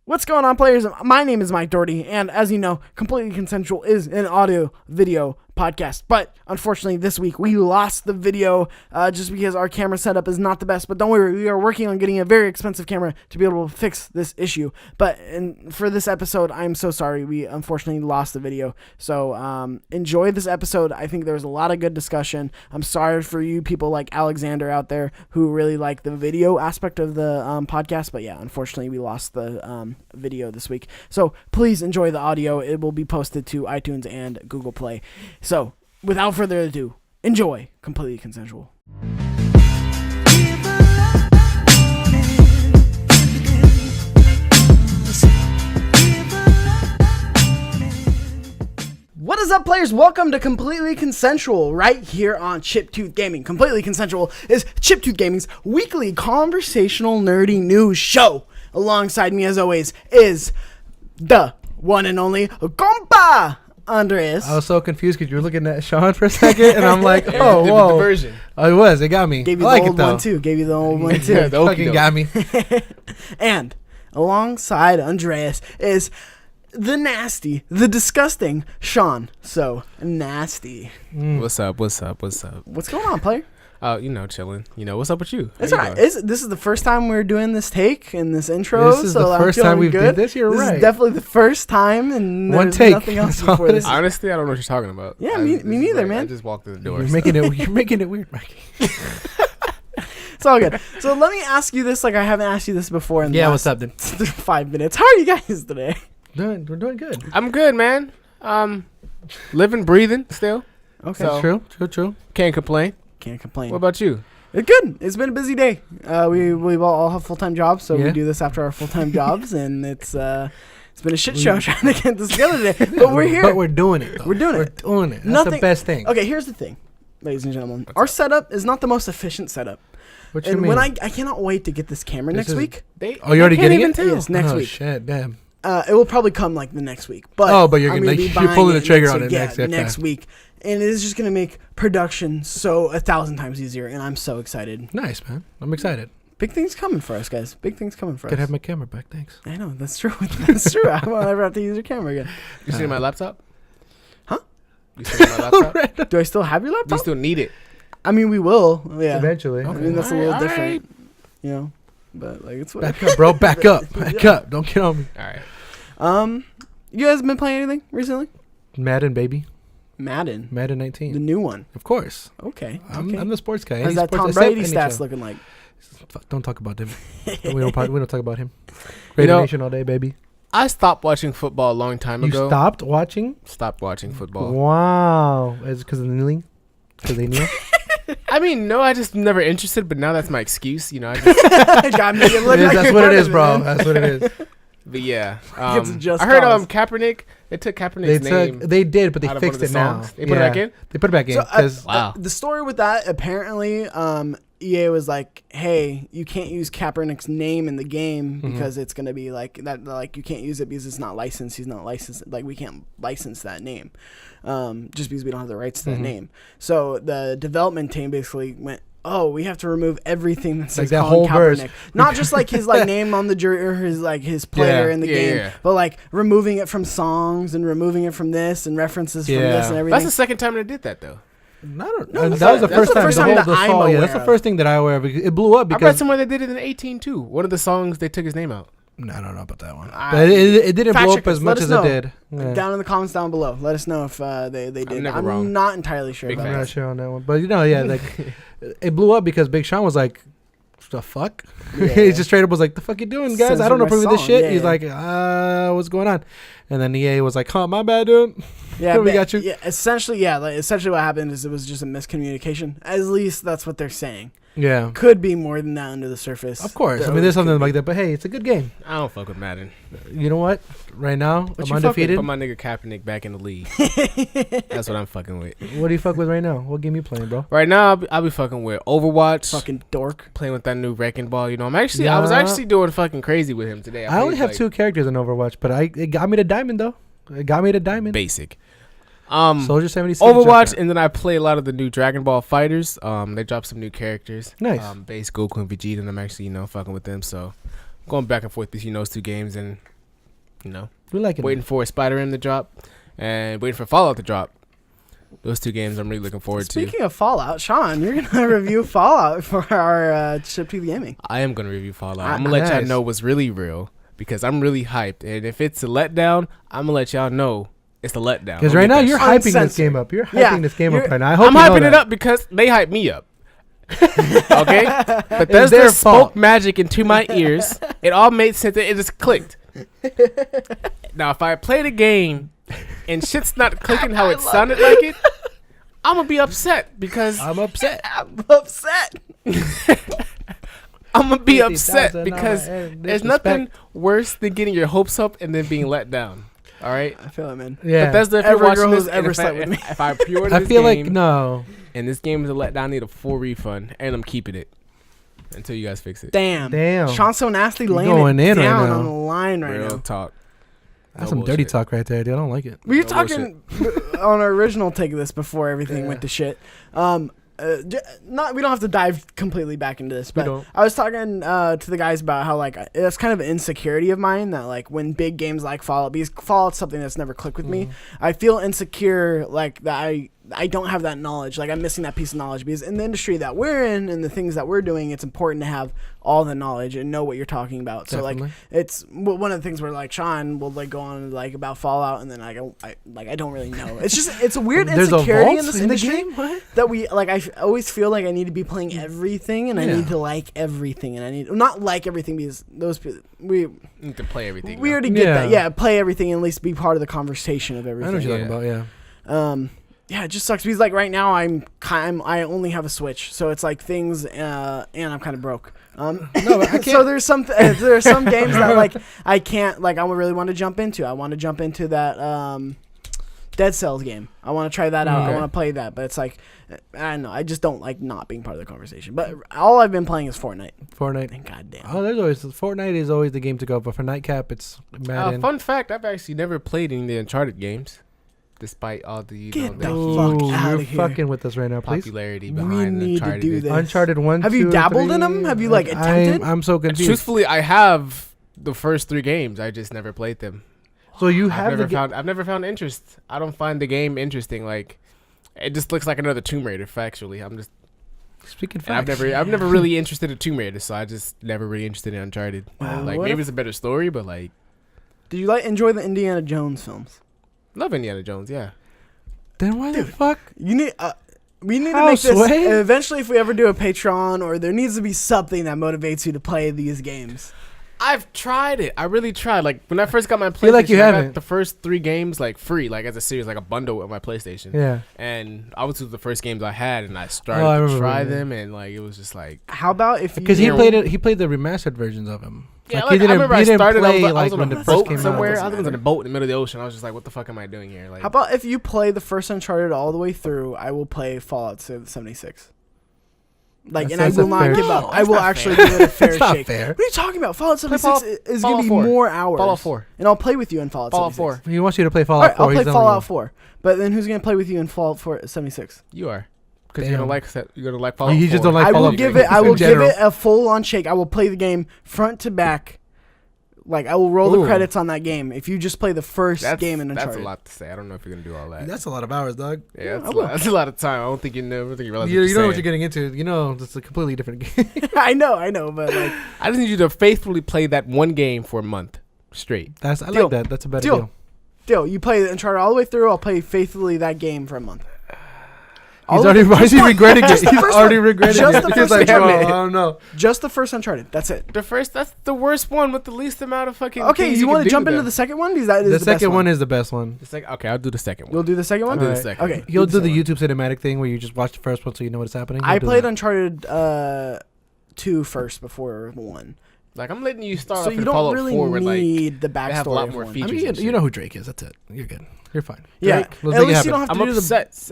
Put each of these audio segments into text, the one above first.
What's going on, players? My name is Mike Doherty, and as you know, Completely Consensual is an audio-video podcast. But unfortunately, this week we lost the video just because our camera setup is not the best. But don't worry, we are working on getting a very expensive camera to be able to fix this issue. But for this episode, I'm so sorry. We unfortunately lost the video. So enjoy this episode. I think there's a lot of good discussion. I'm sorry for you people like Alexander out there who really like the video aspect of the podcast. But yeah, unfortunately, we lost the video this week. So please enjoy the audio. It will be posted to iTunes and Google Play. So without further ado, enjoy Completely Consensual. What is up, players? Welcome to Completely Consensual right here on Chiptooth Gaming. Completely Consensual is Chiptooth Gaming's weekly conversational nerdy news show. Alongside me, as always, is the one and only compa Andres. I was so confused because you were looking at Shawn for a second, and I'm like, oh, whoa. Diversion. Oh, it was. It got me. Gave you the old one, too. Gave you the old one, too. Yeah, the fucking got me. And alongside Andreas is the nasty, the disgusting Shawn. So nasty. What's up? What's going on, player? Chilling. What's up with you? It's all right. This is the first time we're doing this take in this intro. This is the first time we've did this. You're right. This is definitely the first time, and one there's take. Nothing else before this. Honestly, I don't know what you're talking about. Yeah, me neither, man. I just walked through the door. You're making it weird, Mikey. It's all good. So let me ask you this, like I haven't asked you this before. In the what's up, then? 5 minutes. How are you guys today? We're doing good. I'm good, man. Living, breathing still. Okay. So, true. Can't complain. Can't complain. What about you? It's good. It's been a busy day. We all have full-time jobs, so we do this after our full-time jobs, and it's been a shit show trying to get this together today. But we're here. But we're doing it, though. We're doing it. That's the best thing. Okay, here's the thing, ladies and gentlemen. Our setup is not the most efficient setup. What you mean? When I cannot wait to get this camera next week. You're already getting it? Yes, next week. Oh, shit, damn. It will probably come like the next week. But you're pulling the trigger on it next week. And it is just going to make production so 1,000 times easier, and I'm so excited. Nice, man. I'm excited. Big things coming for us, guys. Big things coming for us. Could have my camera back, thanks. I know, that's true. That's true. I won't ever have to use your camera again. You seen my laptop? Huh? You seen my laptop? Do I still have your laptop? You still need it. I mean, we will. Yeah. Eventually. Okay. I mean, that's a little different. You know? But, like, it's whatever. Back up, bro. Back up. Back up. Don't get on me. All right. You guys been playing anything recently? Madden, baby. Madden 19. The new one. Of course. Okay. I'm the sports guy. How's that Tom Brady stats looking like? Don't talk about him. we don't talk about him. Raider Nation all day, baby. I stopped watching football a long time ago. You stopped watching? Stopped watching football. Wow. Is it because of the kneeling? Because they kneel? I mean, no, I just never interested, but now that's my excuse. I just that's what it is, bro. That's what it is. But yeah, I heard Kaepernick. They took Kaepernick's name. They did, but they fixed it now. They put it back in. They put it back in. Wow. The story with that, apparently, EA was like, "Hey, you can't use Kaepernick's name in the game because it's gonna be like that. Like you can't use it because it's not licensed. He's not licensed. Like we can't license that name, just because we don't have the rights to that name." So the development team basically went, "Oh, we have to remove everything that says like that whole Kaepernick. verse, not just like his like name on the jersey or his player in the game, but like removing it from songs and removing it from this and references from this and everything." That's the second time they did that though. That was the first time. That's the first thing that I aware of. It blew up because I read somewhere they did it in 18 too. One of the songs they took his name out. No, I don't know about that one. But it didn't blow up as much as it did. Yeah. Down in the comments down below, let us know if they did. I'm not entirely sure. I'm not sure on that one, but like it blew up because Big Sean was like, "The fuck?" Yeah. He just straight up was like, "The fuck you doing, guys? I don't approve of this shit." Yeah, he's like, "What's going on?" And then EA was like, "Huh, my bad, dude." Yeah, we got you. Yeah, essentially what happened is it was just a miscommunication. At least that's what they're saying. Yeah. Could be more than that under the surface. Of course. I mean, there's something like that. But, hey, it's a good game. I don't fuck with Madden. You know what? Right now, I'm undefeated. Put my nigga Kaepernick back in the league. That's what I'm fucking with. What do you fuck with right now? What game you playing, bro? Right now, I'll be fucking with Overwatch. Fucking dork. Playing with that new wrecking ball. I was actually doing fucking crazy with him today. I only have 2 characters in Overwatch, but it got me to diamond, though. It got me to diamond. Basic. Soldier 76. Overwatch, and then I play a lot of the new Dragon Ball fighters. They dropped some new characters. Nice. Base Goku and Vegeta, and I'm actually fucking with them. So going back and forth between those 2 games, and You know, We like it. waiting for Spider-Man to drop and waiting for Fallout to drop. Those 2 games I'm really looking forward to. Speaking of Fallout, Sean, you're gonna review Fallout for our Chip TV Gaming. I am gonna review Fallout. I'm gonna let y'all know what's really real because I'm really hyped. And if it's a letdown, I'm gonna let y'all know it's a letdown. Because right now you're hyping this game up. You're hyping this game up right now. I'm hyping it up because they hype me up. Okay, but there's their this spoke magic into my ears. It all made sense. It just clicked. Now, if I play the game and shit's not clicking how it sounded like it, I'm gonna be upset because I'm upset. I'm upset. I'm gonna be upset because there's nothing worse than getting your hopes up and then being let down. All right, I feel it, man. Yeah. Bethesda, if you're watching this, ever slept with me. if I pre-order I this feel game like no. and this game is a letdown, I need a full refund, and I'm keeping it until you guys fix it. Damn. Sean's so nasty, laying going it in right down now. on the line right Real now. talk. That's some dirty talk right there, dude. I don't like it. We were No talking on our original take of this before everything went to shit. We don't have to dive completely back into this, but I was talking to the guys about how like it's kind of an insecurity of mine that like when big games like Fallout, because Fallout's something that's never clicked with me, I feel insecure like that I don't have that knowledge. Like I'm missing that piece of knowledge because in the industry that we're in and the things that we're doing, it's important to have all the knowledge and know what you're talking about. Definitely. So like it's one of the things where like Sean will like go on like about Fallout and then I don't really know. It's just it's a weird insecurity in this industry that we like. I always feel like I need to be playing everything and I need to like everything and I need not like everything because those people we need to play everything. We already get that. Yeah, play everything and at least be part of the conversation of everything. I know what you're talking about. Yeah. Yeah, it just sucks because like right now I only have a Switch, so it's like things and I'm kind of broke. No, I can't. So there's some games that like I can't like I really want to jump into. I want to jump into that Dead Cells game. I want to try that out. I want to play that, but it's like I don't know. I just don't like not being part of the conversation. But all I've been playing is Fortnite. And goddamn. Oh, there's always Fortnite is always the game to go, but for Nightcap it's Madden. Fun fact: I've actually never played any of the Uncharted games. Despite all the Get the fuck out of here. You're fucking with us right now, please. Popularity We behind need to Uncharted. do this. Uncharted 1, Have 2, you dabbled 3? in them? Have you like attempted? I'm so confused. Truthfully, I have the first 3 games. I just never played them. So you have I've never found interest. I don't find the game interesting. Like it just looks like another Tomb Raider. Factually, I'm just speaking facts. I've never really interested in Tomb Raider, so I just never really interested in Uncharted. Wow. Like maybe it's a better story, but like, did you enjoy the Indiana Jones films? Love Indiana Jones, yeah. Then why the fuck? You need. We need to make this. Eventually, if we ever do a Patreon, or there needs to be something that motivates you to play these games. I've tried it. I really tried. Like when I first got my PlayStation, feel like you I haven't. got the first 3 games like free, like as a series, like a bundle with my PlayStation. Yeah. And obviously the first games I had, and I started to try them, and like it was just like. How about if you? Because he played the remastered versions of them. Yeah, like, I remember I started. I was when on the a first boat came somewhere. out. I was in a boat in the middle of the ocean. I was just like, "What the fuck am I doing here?" Like, how about if you play the first Uncharted all the way through? I will play Fallout 76. Like, and I will not give up. I will actually give it a fair shake. Fair. What are you talking about? Fallout 76 is going to be more hours. Fallout 4. And I'll play with you in Fallout 76. Fallout 4. He wants you to play Fallout 4. I'll play Fallout 4. But then who's going to play with you in Fallout 76? You are. Because you're gonna like Fallout 4. You just don't like Fallout 4. I will give it a full on shake. I will play the game front to back. Like, I will roll the credits on that game if you just play the first game in Uncharted. That's a lot to say. I don't know if you're going to do all that. That's a lot of hours, dog. Yeah, that's a lot of time. I don't think you know. I don't think you realize You know what you're getting into. You know, it's a completely different game. I know, but like... I just need you to faithfully play that one game for a month straight. I like that. That's a better deal. Deal. You play Uncharted all the way through, I'll play faithfully that game for a month. He's already regretting it. He's already regretting it. He's like, I don't know. Just the first Uncharted. That's it. That's the worst one with the least amount of fucking. Okay, you want to jump into the second one? Because that is the second one is the best one. Okay, I'll do the second one. You'll do the second one? I'll do the second. Okay. You'll do the YouTube cinematic thing where you just watch the first one so you know what's happening. I played Uncharted 2 first before 1. Like, I'm letting you start so off you in don't Fallout really 4 where, like, need the backstory. They have a lot more features. I mean, you know who Drake is. That's it. You're good. You're fine. Yeah. Drake, at least you don't have to I'm do upset.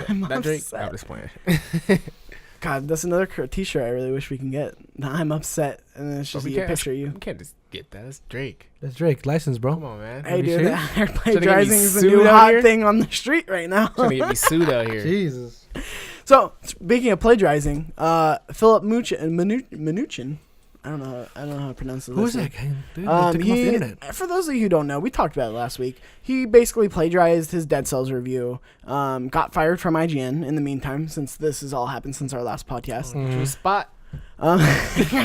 I'm Drake. upset. I'm just playing. God, that's another t-shirt I really wish we can get. I'm upset. And then it's just a picture of you. We can't just get that. That's Drake. That's Drake. License, bro. Come on, man. Hey, dude, Trying plagiarizing is the new hot thing on the street right now. Trying to get me sued out here. Jesus. So, speaking of plagiarizing, Philip Minuchin, I don't know how to pronounce it. Who is that guy? Dude, took him off the internet. For those of you who don't know, we talked about it last week. He basically plagiarized his Dead Cells review. Got fired from IGN in the meantime, since this has all happened since our last podcast. Spot.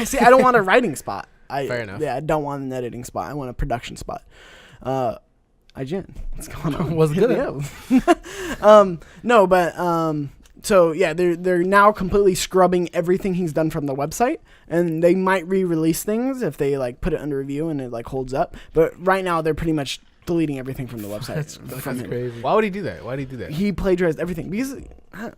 See, I don't want a writing spot. Fair enough. Yeah, I don't want an editing spot. I want a production spot. IGN, what's going on? Was good. No, but so yeah, they're now completely scrubbing everything he's done from the website, and they might re-release things if they like put it under review and it like holds up. But right now, they're pretty much deleting everything from the website. That's crazy. Why would he do that? He plagiarized everything. Because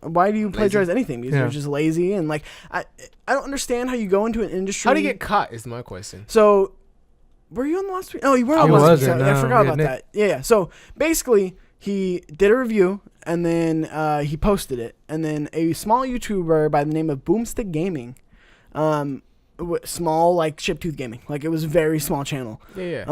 why do you plagiarize anything? Because you're just lazy and like I don't understand how you go into an industry. How do you get caught? Is my question. So, were you on the last week? Oh, you were on the last week. I forgot about that. Yeah. So basically, he did a review and then he posted it, and then a small YouTuber by the name of Boomstick Gaming, small like Chiptooth Gaming, like it was a very small channel. Yeah.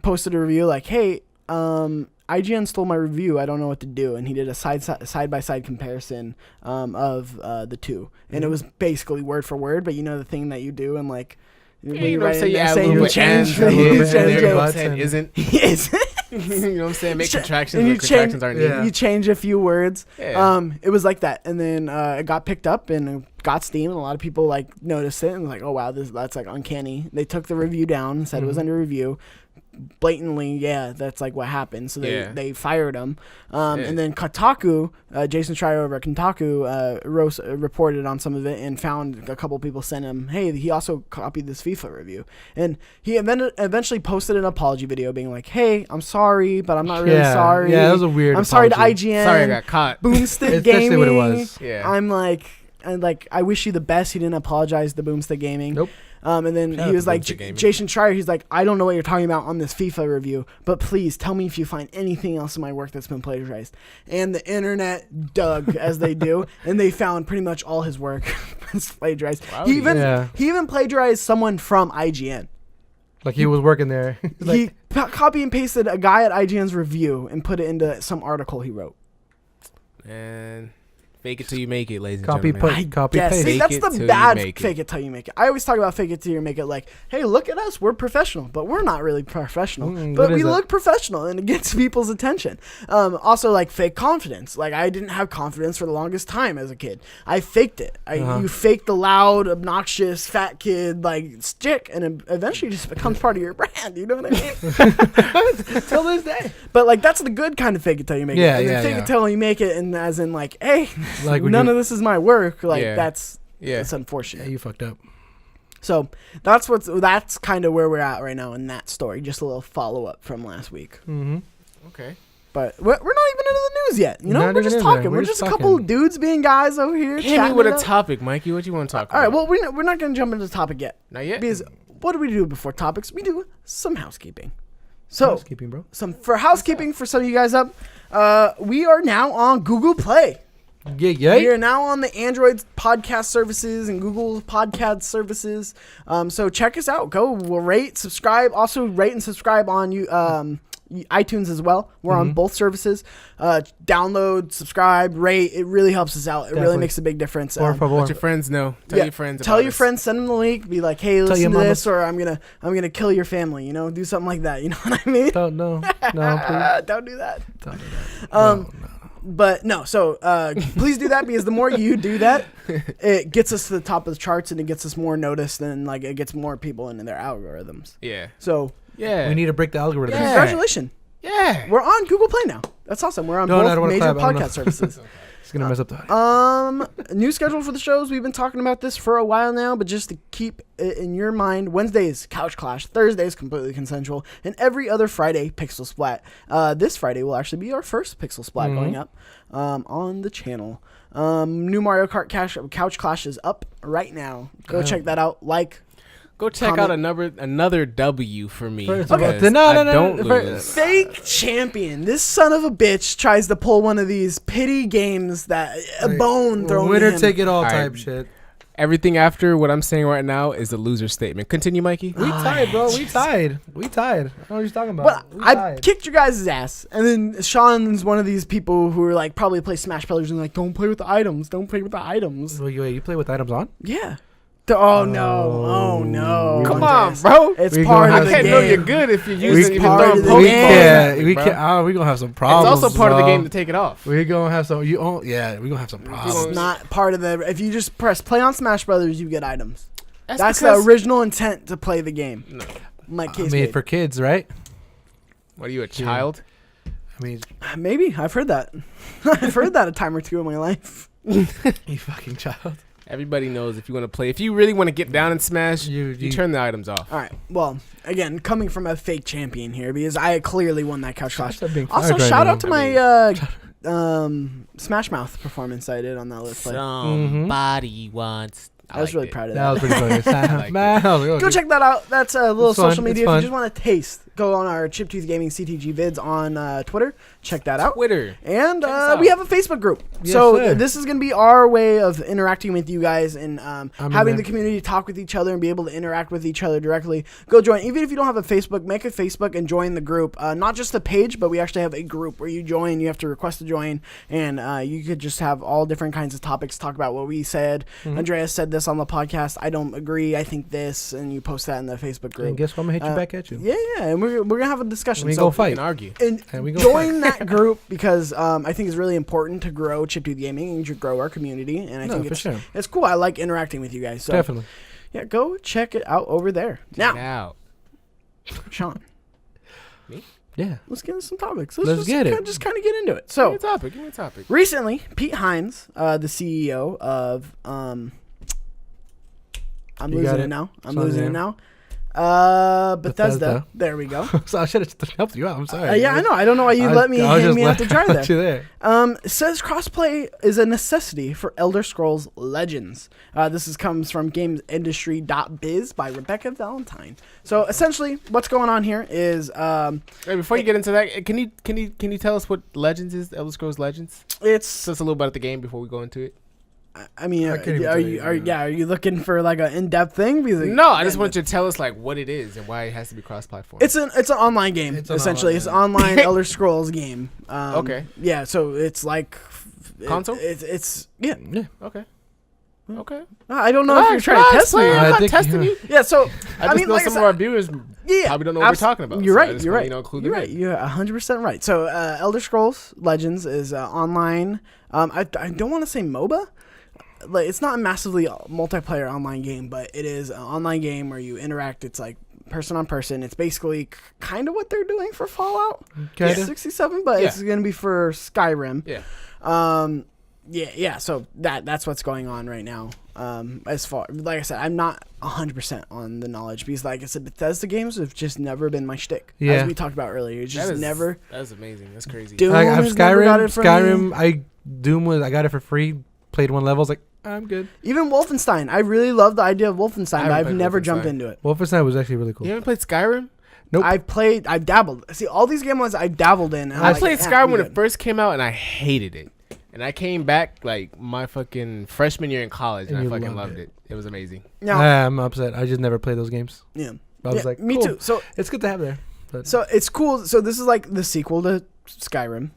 Posted a review like, hey, IGN stole my review. I don't know what to do. And he did a side by side comparison of the two, and it was basically word for word. But you know the thing that you do, and like when you write an essay, you change. Isn't. Yes. You know what I'm saying? Make contractions where contractions aren't needed. You change a few words. Yeah. It was like that, and then it got picked up and it got Steam, and a lot of people like noticed it and was like, oh wow, that's like uncanny. They took the review down and said it was under review. Blatantly, yeah, that's like what happened. So they fired him. And then Kotaku, Jason Schreier over at Kotaku, reported on some of it and found a couple people sent him, hey, he also copied this FIFA review. And he eventually posted an apology video being like, hey, I'm sorry, but I'm not really sorry. Yeah, that was a weird I'm apology. sorry to IGN. Sorry I got caught. Boomstick Gaming. That's what it was. Yeah. I'm like, I wish you the best. He didn't apologize to Boomstick Gaming. Nope. And then he was like, Jason Schreier, he's like, I don't know what you're talking about on this FIFA review, but please tell me if you find anything else in my work that's been plagiarized. And the internet dug, as they do, and they found pretty much all his work was plagiarized. Wow, He even plagiarized someone from IGN. Like he was working there. He copy and pasted a guy at IGN's review and put it into some article he wrote. And fake it till you make it, ladies and Copy gentlemen. paste. See, that's the bad fake it till you make it. I always talk about fake it till you make it like, hey, look at us, we're professional, but we're not really professional. But we look professional and it gets people's attention. Also, like fake confidence. Like I didn't have confidence for the longest time as a kid. I faked it. You fake the loud, obnoxious, fat kid like stick, and it eventually just becomes part of your brand. You know what I mean? Till this day. But like that's the good kind of fake it till you make it. And then fake it till you make it, and as in like, hey. Like none of this is my work. Like that's unfortunate. Yeah, you fucked up. So that's kind of where we're at right now in that story. Just a little follow up from last week. Mm-hmm. Okay. But we're not even into the news yet. You know, we're just talking. We're just a couple dudes being guys over here. Hit me with a topic, Mikey. What you want to talk about? All right. Well, we're not going to jump into the topic yet. Not yet. Because what do we do before topics? We do some housekeeping. So housekeeping, bro. For housekeeping for some of you guys up, we are now on Google Play. Yeah. We are now on the Android podcast services and Google podcast services. So check us out. Go rate, subscribe. Also rate and subscribe on iTunes as well. We're on both services. Download, subscribe, rate. It really helps us out. It really makes a big difference. Let your friends know. Tell your friends. Tell your friends. Send them the link. Be like, hey, listen to this, or I'm gonna kill your family. You know, do something like that. You know what I mean? No, please. Don't do that. Don't do that. No. But no, so please do that, because the more you do that, it gets us to the top of the charts and it gets us more noticed, and like it gets more people into their algorithms. Yeah. So we need to break the algorithm. Yeah. Congratulations. Yeah. We're on Google Play now. That's awesome. We're on both major podcast services. It's gonna mess up the audio. New schedule for the shows. We've been talking about this for a while now, but just to keep it in your mind, Wednesdays Couch Clash, Thursdays Completely Consensual, and every other Friday Pixel Splat. This Friday will actually be our first Pixel Splat going up on the channel. New Mario Kart Couch Clash is up right now. Go check that out. Go check out another W for me. Okay. No. Fake champion. This son of a bitch tries to pull one of these pity games that a bone thrown winner in. take it all type shit. Everything after what I'm saying right now is a loser statement. Continue, Mikey. We tied, bro. We tied. I don't know what you're talking about. But I kicked your guys' ass. And then Shawn's one of these people who are like probably play Smash Brothers and like, don't play with the items. Don't play with the items. Wait, you play with items on? Yeah. Oh no! Come on, bro. It's We part gonna of I the can't game. know you're good if you're using if you're part throwing of the Pokeballs. game. We bro. can't. We gonna have some It's problems. also part of the bro. game to take it off. We gonna have some. We gonna have some It's problems. not part of the. If you just press play on Smash Brothers, you get items. That's the because- original intent to play the game. No. Like I case mean, made. for kids, right? What are you, a child? I mean, Maybe I've heard that. I've heard that a time or two in my life. you fucking child. Everybody knows if you want to play. If you really want to get down and smash, you turn the items off. All right. Well, again, coming from a fake champion here because I clearly won that couch clash. Stop being Also, fired right shout now. out to my Smash Mouth performance I did on that Let's Play. Somebody wants. I was really proud of That that. was pretty funny. like Go check that out. That's a little It's fun. social media. It's If you fun. just want to taste, go on our Chiptooth Gaming CTG vids on Twitter. Check that out. Twitter. And Check us we out. have a Facebook group. Yes, So sir. this is going to be our way of interacting with you guys and having there. the community talk with each other and be able to interact with each other directly. Go join. Even if you don't have a Facebook, make a Facebook and join the group. Not just the page, but we actually have a group where you join. You have to request to join. And you could just have all different kinds of topics. Talk about what we said. Andreas said this on the podcast. I don't agree. I think this. And you post that in the Facebook group. And guess what? I'm gonna hit you back at you. Yeah. And we're going to have a discussion. We So go We fight. can argue. and And we go join that group because I think it's really important to grow Chiptooth Gaming and to grow our community. And I No, think for it's sure. it's cool. I like interacting with you guys. So Definitely. yeah, go check it out over there. Now, Now. Sean, Yeah. let's get into some topics. Let's just get it. Just kind of get into it. Give So me a topic. Give me a topic. recently, Pete Hines, the CEO of I'm You losing got it it. now. I'm It's on losing it there. now. Bethesda. Bethesda. There we go. So I should have helped you out. I'm sorry. Yeah, I know. I don't know why you let me hang me out to dry there. You there. Says crossplay is a necessity for Elder Scrolls Legends. Comes from gamesindustry.biz by Rebecca Valentine. So essentially, what's going on here is Hey, before you get into that, can you tell us what Legends is? Elder Scrolls Legends. it's. Tell us a little about the game before we go into it. I mean, I can't even are tell you you. are you looking for like an in-depth thing? Because No, I just want you to tell us like what it is and why it has to be cross-platform. It's an online game. It's an Essentially, online it's an online Elder Scrolls game. Okay. Yeah, so it's like Console? It's yeah. Yeah. Okay. Okay. I don't know if you're trying to test me. I'm I not think testing you. Yeah, so I just know like some I of our said, viewers yeah, probably don't know what we're talking about. You're so I right. just You're wanna, right. include You're them right. in. You're 100% right. So, Elder Scrolls Legends is online. I don't want to say MOBA. Like, it's not a massively multiplayer online game, but it is an online game where you interact. It's like person on person. It's basically kind of what they're doing for Fallout Kinda. 67, but it's going to be for Skyrim. Yeah. Yeah. So that's what's going on right now. As far, like I said, I'm not 100% on the knowledge because, like I said, Bethesda games have just never been my shtick. Yeah. As we talked about earlier, it's just never. That's amazing. That's crazy. Doom Like, I have has never got it for me. Skyrim. I got it for free. Played one level. I was like, I'm good. Even Wolfenstein, I really love the idea of Wolfenstein, I but I've haven't played never Wolfenstein. jumped into it. Wolfenstein was actually really cool. You haven't played Skyrim? Nope. I've dabbled. See, all these game ones I've dabbled in. And I I'm played like, Skyrim I'm when good. it first came out, and I hated it. And I came back like my fucking freshman year in college, and And I you fucking loved loved it. It was amazing. No, I'm upset. I just never played those games. yeah. I was Yeah, like, me cool. too. So It's good to have there. But it's cool. So this is like the sequel to Skyrim.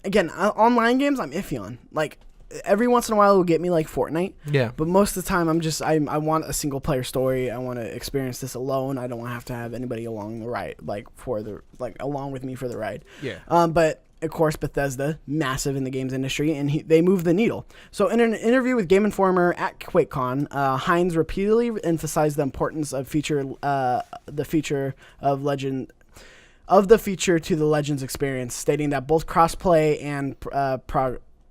Online games I'm iffy on. Like every once in a while it will get me like Fortnite, yeah. but most of the time I want a single player story. I want to experience this alone. I don't want to have to have anybody along the ride, along with me for the ride. Yeah. But of course, Bethesda, massive in the games industry, and they move the needle. So in an interview with Game Informer at QuakeCon, Hines repeatedly emphasized the importance of the feature to the Legends experience, stating that both crossplay and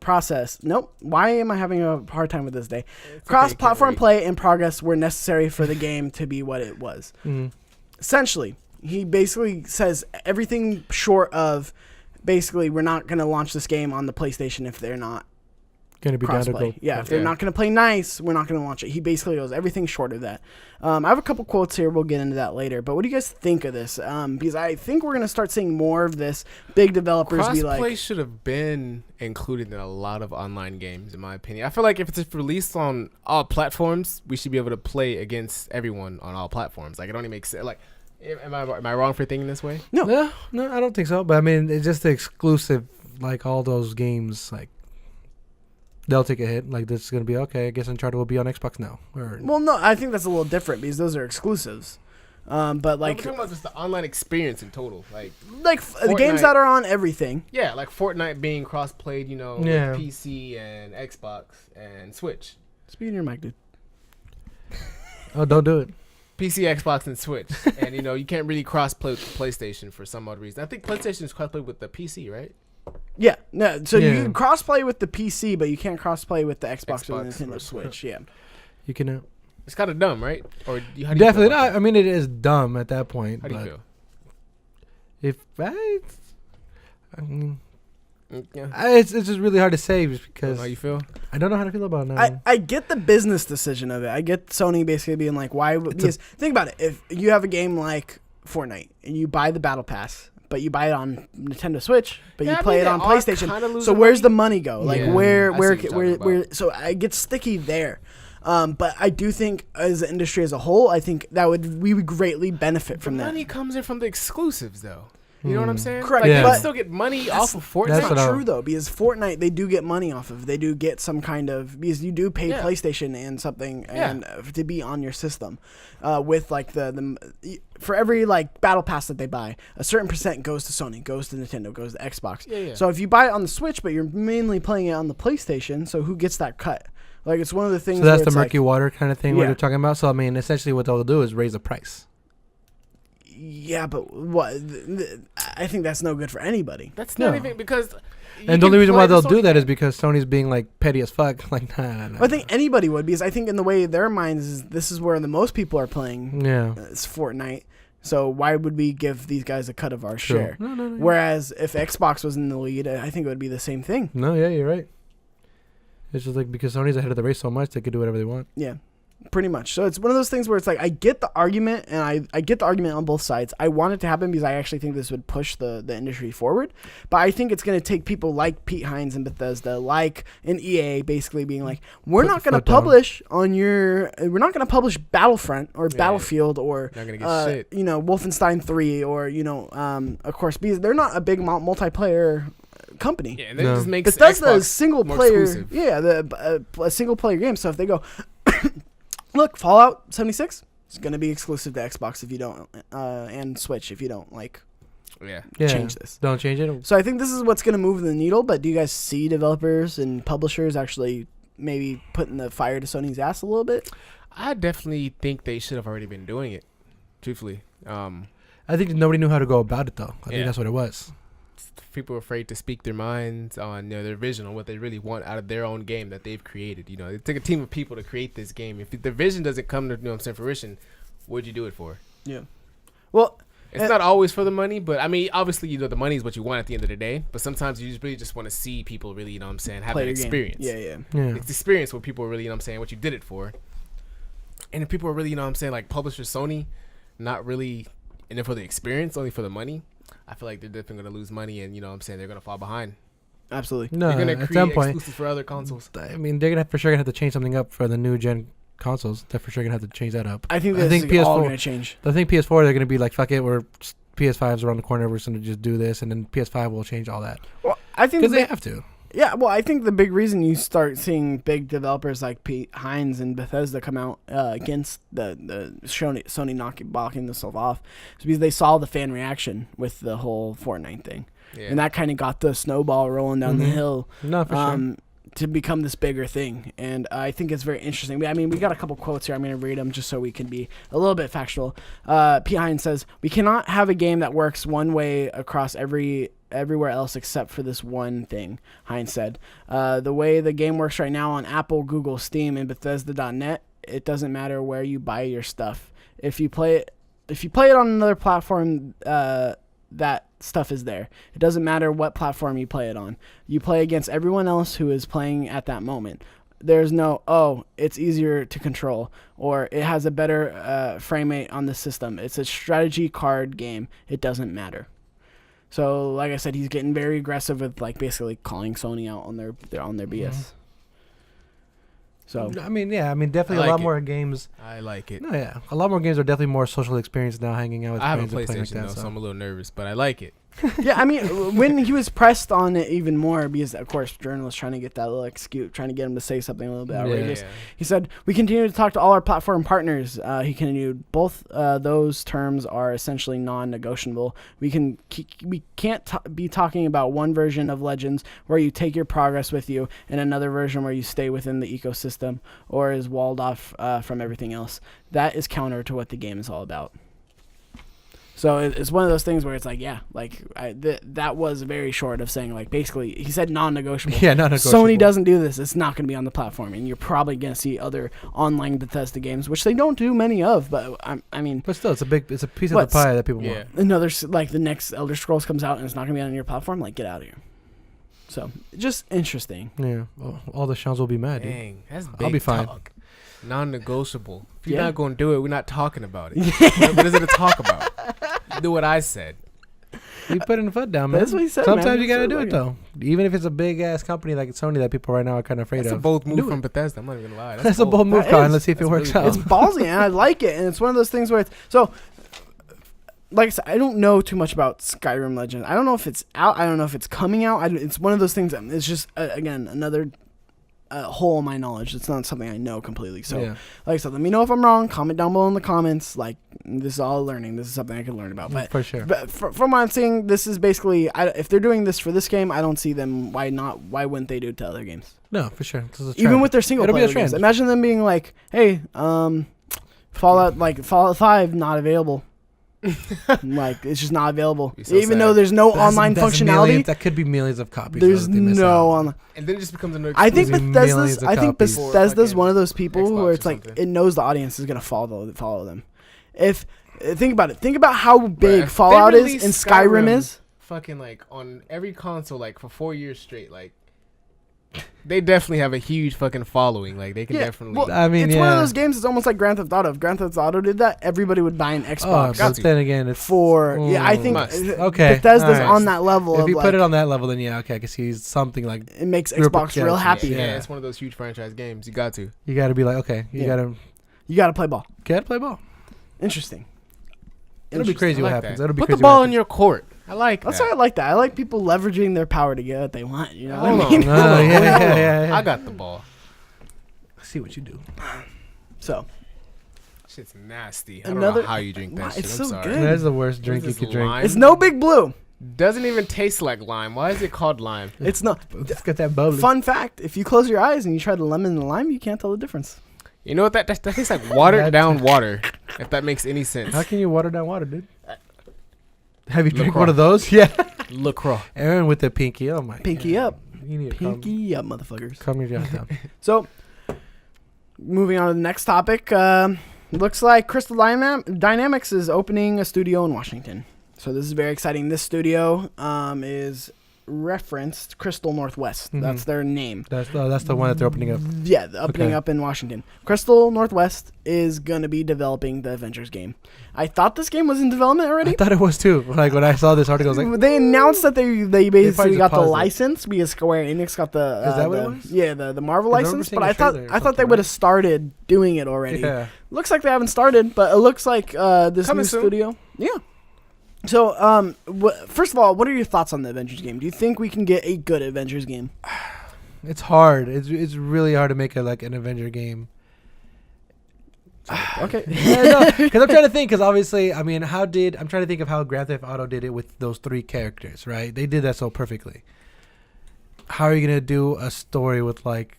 process. Nope. Why am I having a hard time with this day? Cross-platform play and progress were necessary for the game to be what it was. Mm-hmm. Essentially, he basically says everything short of. Basically, we're not going to launch this game on the PlayStation if they're not Gonna be down to go. crossplay. Yeah, if they're not going to play nice, we're not going to launch it. He basically goes everything short of that. I have a couple quotes here. We'll get into that later. But what do you guys think of this? Because I think we're going to start seeing more of this. Big developers be like... Crossplay should have been included in a lot of online games, in my opinion. I feel like if it's released on all platforms, we should be able to play against everyone on all platforms. Like, it only makes sense. Like, am I wrong for thinking this way? No, I don't think so. But I mean, it's just the exclusive, like all those games, like they'll take a hit. Like this is gonna be okay. I guess Uncharted will be on Xbox now. Well, no, I think that's a little different because those are exclusives. But like, I'm talking about just the online experience in total, like the games that are on everything. Yeah, like Fortnite being cross-played, with PC and Xbox and Switch. Speaking your mic, dude. Oh, don't do it. PC, Xbox, and Switch, and you can't really cross-play with the PlayStation for some odd reason. I think PlayStation is cross-play with the PC, right? Yeah, no. So you can cross-play with the PC, but you can't cross-play with the Xbox or the Nintendo Switch. Yeah, you can. It's kind of dumb, right? Or how do you definitely not. I mean, it is dumb at that point. How do you feel? It's just really hard to say because how you feel? I don't know how to feel about it now. I get the business decision of it. I get Sony basically being like, why? Because think about it. If you have a game like Fortnite and you buy the Battle Pass, but you buy it on Nintendo Switch, but you play it on PlayStation, so where's the money go? Like where? So I get sticky there. But I do think, as an industry as a whole, I think we would greatly benefit from that. Money comes in from the exclusives, though. You know what I'm saying? Correct. Like, they still get money off of Fortnite. That's not true, though, because Fortnite, they do get money off of. They do get some kind of, because you do pay PlayStation and something and to be on your system. With like for every like battle pass that they buy, a certain percent goes to Sony, goes to Nintendo, goes to Xbox. Yeah. So if you buy it on the Switch, but you're mainly playing it on the PlayStation, so who gets that cut? Like, it's one of the things. So that's the murky water kind of thing what they're talking about. So I mean, essentially, what they'll do is raise the price. Yeah, but what? I think that's no good for anybody. That's not even because. And the only reason why they'll do that is because Sony's being like petty as fuck. Like, nah. I think anybody would, because I think in the way their minds is this is where the most people are playing. Yeah, it's Fortnite. So why would we give these guys a cut of our share? No. Whereas if Xbox was in the lead, I think it would be the same thing. No, yeah, you're right. It's just like because Sony's ahead of the race so much, they could do whatever they want. Yeah, pretty much. So it's one of those things where it's like I get the argument, and I get the argument on both sides. I want it to happen because I actually think this would push the industry forward. But I think it's going to take people like Pete Hines and Bethesda, like an EA, basically being like, we're not going to publish Battlefront or Battlefield or Wolfenstein 3 or of course, because they're not a big multiplayer company. Yeah, and just makes Bethesda is single player. Exclusive. Yeah, a single player game. So if they go, look, Fallout 76 is going to be exclusive to Xbox if you don't, and Switch if you don't change this. Don't change it. So I think this is what's going to move the needle. But do you guys see developers and publishers actually maybe putting the fire to Sony's ass a little bit? I definitely think they should have already been doing it. Truthfully, I think nobody knew how to go about it though. I think that's what it was. People are afraid to speak their minds on their vision on what they really want out of their own game that they've created. It took a team of people to create this game. If the vision doesn't come to fruition, what'd you do it for? Yeah. Well, it's not always for the money, but I mean, obviously, the money is what you want at the end of the day. But sometimes you just want to see people really, have that experience. Yeah. It's experience where people are really, what you did it for. And if people are really, like publishers, Sony, not really in it for the experience, only for the money. I feel like they're definitely going to lose money, and they're going to fall behind. Absolutely. No, they're going to create exclusives for other consoles. I mean, they're for sure going to have to change something up for the new gen consoles. They're for sure going to have to change that up. I think PS4 all going to change. I think PS4 they're going to be like, fuck it, PS5's around the corner. We're just going to just do this, and then PS5 will change all that. Well, I think because they have to. Yeah, well, I think the big reason you start seeing big developers like Pete Hines and Bethesda come out against the Sony blocking this stuff off is because they saw the fan reaction with the whole Fortnite thing. Yeah. And that kind of got the snowball rolling down the hill to become this bigger thing. And I think it's very interesting. I mean, we got a couple quotes here. I'm going to read them just so we can be a little bit factual. Pete Hines says, "We cannot have a game that works one way across everywhere else except for this one thing," Hines said. "The way the game works right now on Apple, Google, Steam, and Bethesda.net, it doesn't matter where you buy your stuff. If you play it on another platform, that stuff is there. It doesn't matter what platform you play it on. You play against everyone else who is playing at that moment. There's no, it's easier to control, or it has a better frame rate on the system. It's a strategy card game. It doesn't matter." So, like I said, he's getting very aggressive with basically calling Sony out on their BS. Mm-hmm. So I mean, definitely a lot more games. I like it. No, yeah, a lot more games are definitely more social experience now. Hanging out with friends I have a PlayStation and playing like that, so I'm a little nervous, but I like it. Yeah, I mean, when he was pressed on it even more, because of course journalists trying to get that little excuse, trying to get him to say something a little bit outrageous. He said, "We continue to talk to all our platform partners." He continued, "Both those terms are essentially non-negotiable. We can't be talking about one version of Legends where you take your progress with you, and another version where you stay within the ecosystem or is walled off from everything else. That is counter to what the game is all about." So it's one of those things where it's like, yeah, like that was very short of saying, like, basically he said non-negotiable. Yeah, non-negotiable. Sony doesn't do this. It's not going to be on the platform, and you're probably going to see other online Bethesda games, which they don't do many of. But I mean, but still, it's a piece of the pie that people want. Another, like, the next Elder Scrolls comes out and it's not going to be on your platform. Like, get out of here. So just interesting. Yeah, all the Shawns will be mad. Dang, dude. that's big I'll be fine. talk. Non-negotiable. If you're not going to do it, we're not talking about it. What is it to talk about? Do what I said. You putting the foot down, man. That's what he said. Sometimes you gotta do it though. Even if it's a big ass company like Sony that people right now are kind of afraid That's of. a bold move from Bethesda. I'm not even gonna lie. That's a bold move, Colin. Let's see if it works out. It's ballsy, and I like it. And it's one of those things where it's so. Like I said, I don't know too much about Skyrim Legend. I don't know if it's out. I don't know if it's coming out. It's one of those things. It's just again another hole in my knowledge. It's not something I know completely. So, like I said, let me know if I'm wrong. Comment down below in the comments. Like, this is all learning. This is something I can learn about. But for sure. But from what I'm seeing, this is basically if they're doing this for this game, I don't see them. Why not? Why wouldn't they do it to other games? No, for sure. Even with their single player games. Imagine them being like, "Hey, Fallout 5 not available." Like, it's just not available. So even though there's no online functionality, that could be millions of copies. There's no online. And then it just becomes another. I think Bethesda's one of those people where it's like it knows the audience is gonna follow them. If think about it, think about how big Fallout is and Skyrim is. Fucking like on every console, like for 4 years straight, like. They definitely have a huge fucking following. Like, they can definitely. Well, I mean, it's one of those games. It's almost like Grand Theft Auto. If Grand Theft Auto did that, everybody would buy an Xbox. But then again, it's I think Bethesda's on that level. If you put it on that level, then I can see something like it makes Xbox real happy. Yeah, it's one of those huge franchise games. You got to. You got to be like, okay, you got to play ball. Got to play ball. Interesting. It'll be crazy what happens. It'll be Put the ball in your court. I like That's why I like that. I like people leveraging their power to get what they want. You know what I mean? Yeah. I got the ball. I see what you do. So. Shit's nasty. I don't know how you drink that shit. It's I'm so sorry. good. That's the worst drink you could drink. It's no Big Blue. Doesn't even taste like lime. Why is it called lime? It's not. Let's get that bubbly. Fun fact, if you close your eyes and you try the lemon and the lime, you can't tell the difference. You know what? That tastes like watered down water, if that makes any sense. How can you water down water, dude? Have you drank one of those? Yeah. LaCroix. Aaron with the pinky. Oh, my Pinky God. up. You need Pinky up, motherfuckers. Calm your ass down. So, moving on to the next topic. Looks like Crystal Dynamics is opening a studio in Washington. So, this is very exciting. This studio is referenced Crystal Northwest. Mm-hmm. That's their name. That's the one that they're opening up. Yeah, opening up in Washington. Crystal Northwest is going to be developing the Avengers game. I thought this game was in development already. I thought it was too. Like, when I saw this article, I was like... They announced that they basically got the license because Square Enix got the... Is that what it was? Yeah, the Marvel license. But I thought they would have started doing it already. Yeah. Looks like they haven't started, but it looks like this new studio... Yeah. So, first of all, what are your thoughts on the Avengers game? Do you think we can get a good Avengers game? It's hard. It's really hard to make an Avenger game. Okay. Because I'm trying to think. Because obviously, I mean, I'm trying to think of how Grand Theft Auto did it with those 3 characters, right? They did that so perfectly. How are you gonna do a story with like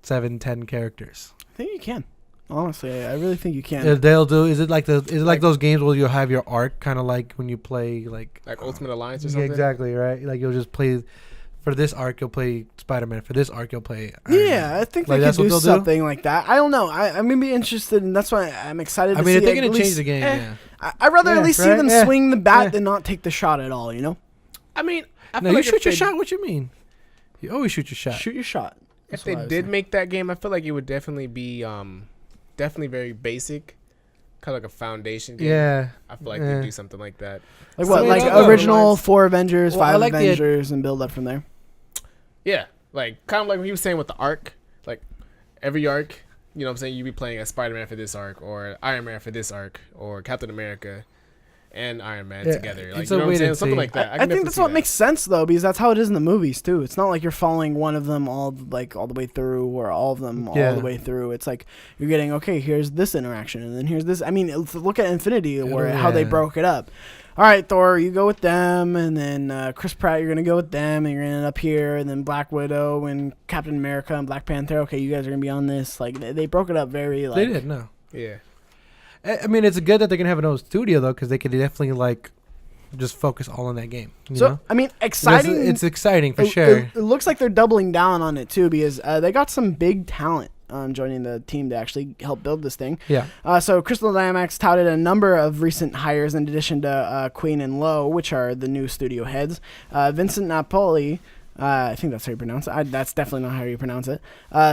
7-10 characters? I think you can. Honestly, I really think you can. They'll do. Is it like those games where you'll have your arc, kind of like when you play like Ultimate Alliance or something? Yeah, exactly, right? Like you'll just play for this arc, you'll play Spider-Man. For this arc, you'll play Iron Man. I think they could do something like that. I don't know. I'm gonna be interested, and that's why I'm excited. I mean, if they're gonna change the game, I'd rather at least see them swing the bat than not take the shot at all. You know. I mean, no, you shoot your shot. What you mean? You always shoot your shot. Shoot your shot. If they did make that game, I feel like it would definitely be definitely very basic, kind of like a foundation game. Yeah, I feel like they'd do something like that. Like what? Like original 4 Avengers, 5 Avengers, and build up from there. Yeah, like kind of like what he was saying with the arc. Like every arc, you know what I'm saying? You'd be playing as Spider-Man for this arc, or Iron Man for this arc, or Captain America. and Iron Man Yeah, together. Like, it's you a know what I'm wait saying? and Something see. like that. I can think definitely that's see what that. makes sense though, because that's how it is in the movies too. It's not like you're following one of them all the way through, or all of them all Yeah. the way through. It's like you're getting, okay, here's this interaction, and then here's this. I mean, look at Infinity, where how they Yeah. broke it up. All right, Thor, you go with them, and then Chris Pratt, you're gonna go with them, and you're gonna end up here, and then Black Widow and Captain America and Black Panther. Okay, you guys are gonna be on this. Like they broke it up very like. They did no. Yeah. I mean, it's good that they can have an own studio though, because they could definitely like just focus all on that game. You So know? I mean, exciting. It's exciting for It- sure. It looks like they're doubling down on it too, because they got some big talent joining the team to actually help build this thing. Yeah. So Crystal Dynamics touted a number of recent hires in addition to Queen and Lowe, which are the new studio heads. Vincent Napoli. I think that's how you pronounce it. That's definitely not how you pronounce it.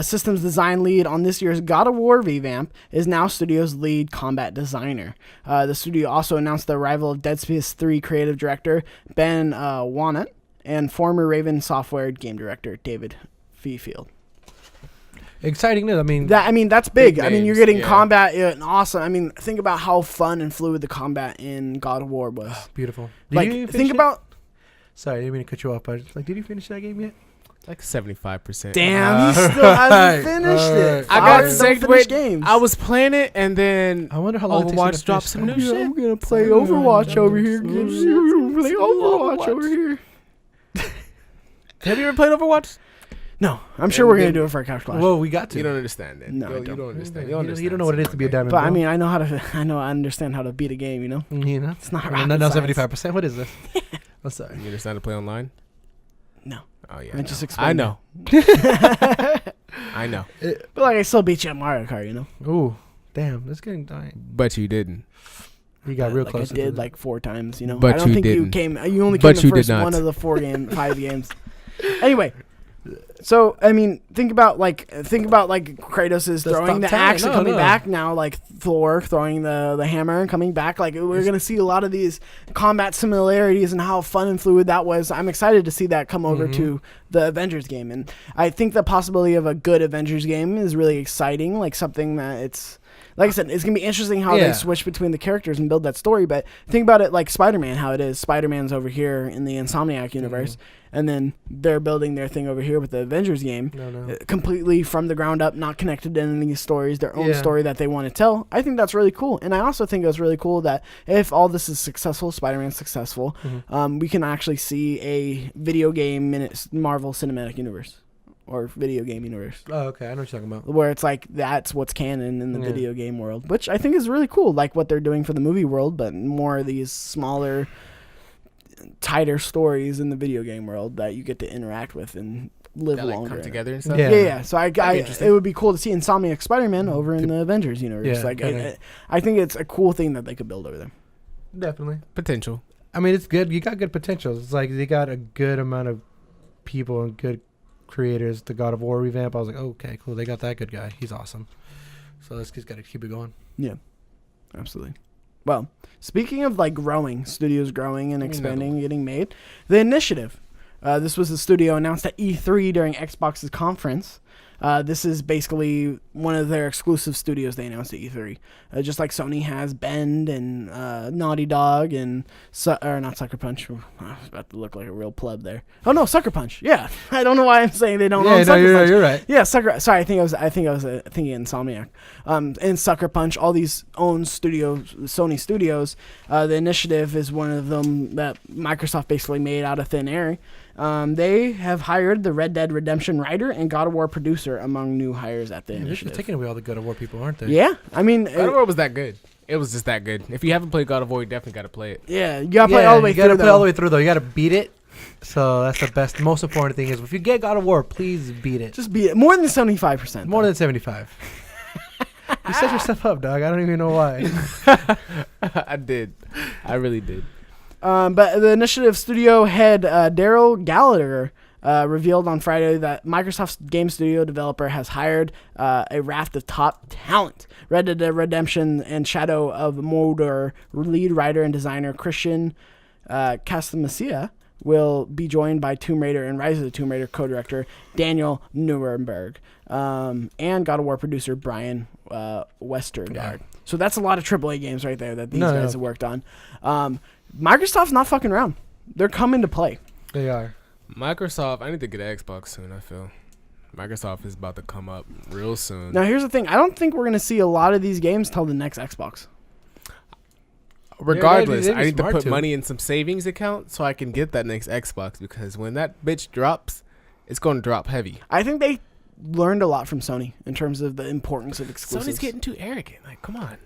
Systems design lead on this year's God of War revamp is now studio's lead combat designer. The studio also announced the arrival of Dead Space 3 creative director Ben Wannett and former Raven Software game director David Fifield. Exciting news. I mean, That's big. Big I mean, you're names, getting yeah. combat and awesome. I mean, think about how fun and fluid the combat in God of War was. beautiful. Like, think about. Sorry, I didn't mean to cut you off, but like, did you finish that game yet? Like 75%. Damn, he still hasn't finished it. I got Flowers don't finish segued. games. I was playing it, and then I wonder how long Overwatch dropped some new shit. I'm gonna play Overwatch over here. Play Overwatch over here. Have you ever played Overwatch? No, I'm sure we're gonna do it for a couch clash. Well, we got to. You don't understand it. No, I you don't. don't understand. You don't know what it is to be a diamond. But I bro. mean, I understand how to beat a game. You know, You know, it's not I rocket mean, not science. 75%. What is this? I'm sorry. You understand to play online? No. Oh yeah. I just I explained know. I know. But like, I still beat you at Mario Kart. You know, Ooh, damn, that's getting dying. But you didn't. You got real like close. I did like 4 times. You know, But I don't you think you didn't. came. You only But came you the did first not. one of the 5 games. Anyway. So I mean, think about Kratos is That's throwing top the 10. axe and No, coming no. back now, like Thor throwing the hammer and coming back. Like we're gonna see a lot of these combat similarities and how fun and fluid that was. I'm excited to see that come over to the Avengers game, and I think the possibility of a good Avengers game is really exciting. Like something that it's. Like I said, it's going to be interesting how they switch between the characters and build that story. But think about it like Spider-Man, how it is. Spider-Man's over here in the Insomniac universe. And then they're building their thing over here with the Avengers game. Completely from the ground up, not connected to any of these stories. Their own story that they want to tell. I think that's really cool. And I also think it was really cool that if all this is successful, Spider-Man's successful, we can actually see a video game in its Marvel Cinematic Universe. Or video game universe. Oh, okay. I know what you're talking about. Where it's like that's what's canon in the video game world, which I think is really cool. Like what they're doing for the movie world, but more of these smaller, tighter stories in the video game world that you get to interact with and live That, like, longer come in. together and stuff. Yeah. So I interesting. it would be cool to see Insomniac Spider-Man over in the Avengers universe. I think it's a cool thing that they could build over there. Definitely. Potential. I mean, it's good. You got good potential. It's like they got a good amount of people and good creators. The God of War revamp. I was like, okay, cool. They got that good guy. He's awesome. So let's just gotta keep it going. Yeah, absolutely. Well, speaking of like studios growing and expanding and getting made, The Initiative. This was the studio announced at E3 during Xbox's conference. This is basically one of their exclusive studios they announced at E3. Just like Sony has Bend and Naughty Dog and not Sucker Punch. I was about to look like a real pleb there. Oh no, Sucker Punch. Yeah, I don't know why I'm saying they don't own Sucker Punch. You're right. Yeah, Sorry, I think I was thinking Insomniac. And Sucker Punch, all these own studios, Sony studios. The Initiative is one of them that Microsoft basically made out of thin air. They have hired the Red Dead Redemption writer and God of War producer among new hires at the They're Initiative. just taking away all the God of War people, aren't they? Yeah, I mean, God of War was that good. It was just that good. If you haven't played God of War, you definitely got to play it. yeah, you gotta play all the way you gotta through. play all the way through though. You gotta beat it. So that's the best, most important thing is if you get God of War, please beat it. Just beat it. More than 75%. More than 75. You set yourself up, dog. I don't even know why. I did. I really did. But the Initiative studio head Daryl Gallagher revealed on Friday that Microsoft's game studio developer has hired a raft of top talent. Red Dead Redemption and Shadow of Mordor lead writer and designer Christian Castamasia will be joined by Tomb Raider and Rise of the Tomb Raider co-director Daniel Nuremberg and God of War producer Brian Westergaard. Yeah. So that's a lot of AAA games right there that these guys have worked on. Microsoft's not fucking around. They're coming to play. They are. Microsoft, I need to get an Xbox soon, I feel. Microsoft is about to come up real soon. Now, here's the thing. I don't think we're going to see a lot of these games till the next Xbox. Regardless, I need to put money in some savings account so I can get that next Xbox, because when that bitch drops, it's going to drop heavy. I think they learned a lot from Sony in terms of the importance of exclusives. Sony's getting too arrogant. Like, come on.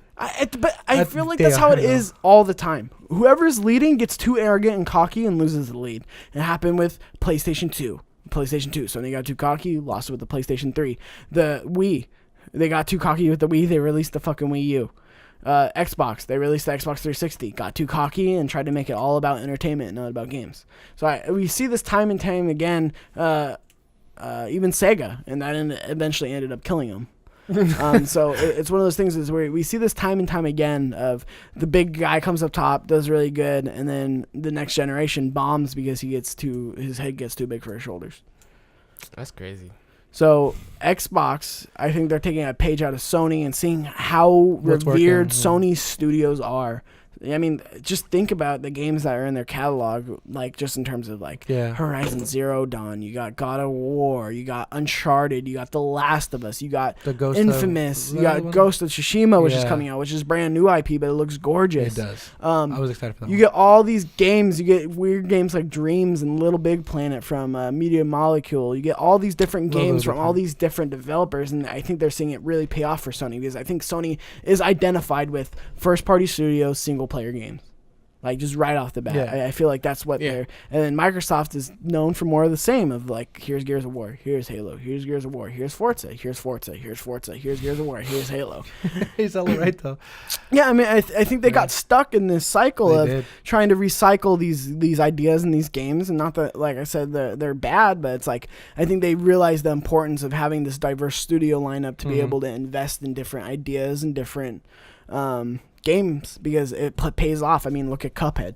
But I feel like that's how it is all the time. Whoever's leading gets too arrogant and cocky and loses the lead. It happened with PlayStation 2. Sony got too cocky, lost it with the PlayStation 3. The Wii, they got too cocky with the Wii. They released the fucking Wii U. Xbox, they released the Xbox 360, got too cocky and tried to make it all about entertainment, not about games. So we see this time and time again. Even Sega, and that eventually ended up killing them. So it's one of those things is where we see this time and time again of the big guy comes up top, does really good, and then the next generation bombs because his head gets too big for his shoulders. That's crazy. So Xbox, I think they're taking a page out of Sony and seeing how revered Sony's studios are. I mean, just think about the games that are in their catalog, like just in terms of like Horizon Zero Dawn. You got God of War. You got Uncharted. You got The Last of Us. You got Infamous. You got Ghost of Tsushima, which is coming out, which is brand new IP, but it looks gorgeous. It does. I was excited for that. You get all these games. You get weird games like Dreams and Little Big Planet from Media Molecule. You get all these different games from all these different developers, and I think they're seeing it really pay off for Sony because I think Sony is identified with first-party studios, single-player games. Like, just right off the bat. I feel like that's what they're... And then Microsoft is known for more of the same of, like, here's Gears of War, here's Halo, here's Gears of War, here's Forza, here's Forza, here's Forza, here's Gears of War, here's Halo. He's all right, though. Yeah, I mean, I think they got stuck in this cycle of trying to recycle these ideas and these games. And not that, like I said, they're bad, but it's like, I think they realized the importance of having this diverse studio lineup to be able to invest in different ideas and different... games because it pays off. I mean, look at Cuphead.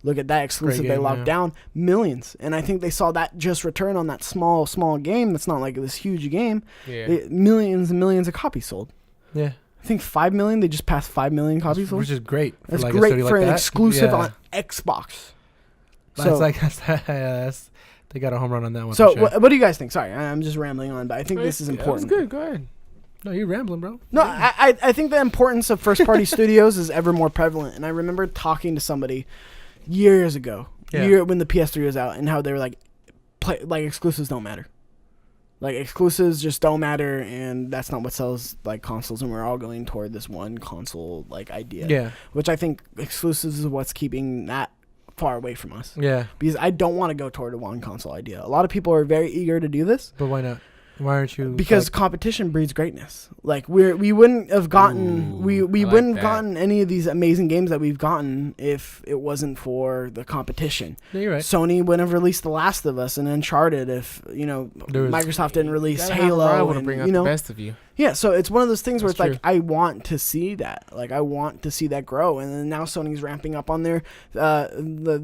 Look at that exclusive they locked down. Millions. And I think they saw that just return on that small game that's not like this huge game. Millions and millions of copies sold. Yeah. I think 5 million. They just passed 5 million copies sold. Which is great. That's like great for an exclusive on Xbox. So, they got a home run on that one. So what do you guys think? Sorry, I'm just rambling on, but I think this is important. That's good. Go ahead. No, you're rambling, bro. No, I think the importance of first-party studios is ever more prevalent. And I remember talking to somebody years ago, when the PS3 was out, and how they were like, exclusives don't matter. Like, exclusives just don't matter, and that's not what sells, like, consoles. And we're all going toward this one console, like, idea. Yeah. Which I think exclusives is what's keeping that far away from us. Yeah. Because I don't want to go toward a one console idea. A lot of people are very eager to do this. But why not? Why aren't you? Because competition breeds greatness. Like we wouldn't have gotten we wouldn't have gotten any of these amazing games that we've gotten if it wasn't for the competition. Yeah, you're right. Sony wouldn't have released The Last of Us and Uncharted if Microsoft didn't release Halo. I want to bring out the best of you. Yeah, so it's one of those things where it's like I want to see that. Like I want to see that grow, and then now Sony's ramping up on their 3D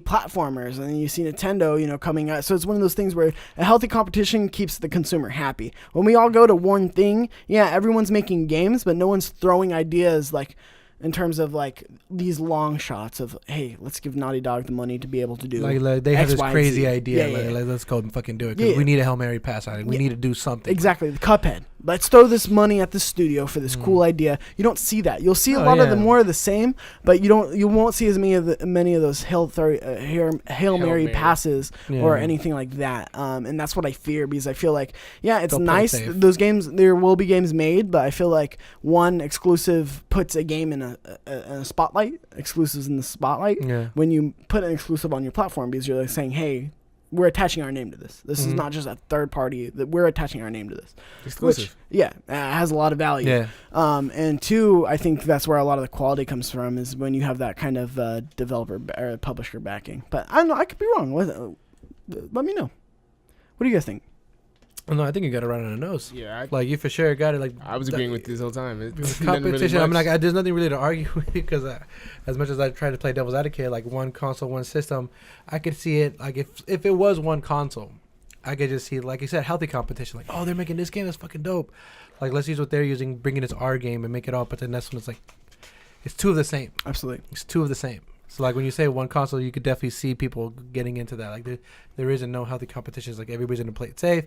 platformers, and then you see Nintendo, coming out. So it's one of those things where a healthy competition keeps the consumer happy. When we all go to one thing, everyone's making games, but no one's throwing ideas like in terms of like these long shots of, hey, let's give Naughty Dog the money to be able to do like they have this crazy idea. Like, let's go and fucking do it because we need a Hail Mary pass on it. We need to do something. Exactly. The Cuphead. Let's throw this money at the studio for this cool idea. You don't see that. You'll see a lot of the more of the same, but you won't see as many of those Hail Mary passes or anything like that. And that's what I fear because I feel like it's nice. Those games, there will be games made, but I feel like one exclusive puts a game in a spotlight. Exclusives in the spotlight. Yeah. When you put an exclusive on your platform because you're like saying, hey, we're attaching our name to this. This is not just a third party. That we're attaching our name to this. Exclusive. Which, has a lot of value. Yeah. And two, I think that's where a lot of the quality comes from is when you have that kind of developer or publisher backing. But I don't know. I could be wrong. Let me know. What do you guys think? Well, no, I think you got it right on the nose. Yeah. You for sure got it. Like I was agreeing with you this whole time. Competition. I mean, like, there's nothing really to argue with because as much as I try to play devil's advocate, like one console, one system, I could see it. Like if it was one console, I could just see, like you said, healthy competition. Like, oh, they're making this game that's fucking dope. Like, let's use what they're using, bring it as our game and make it all. But then this one's like, it's two of the same. Absolutely. It's two of the same. So, like, when you say one console, you could definitely see people getting into that. Like, there isn't no healthy competitions. Like, everybody's going to play it safe.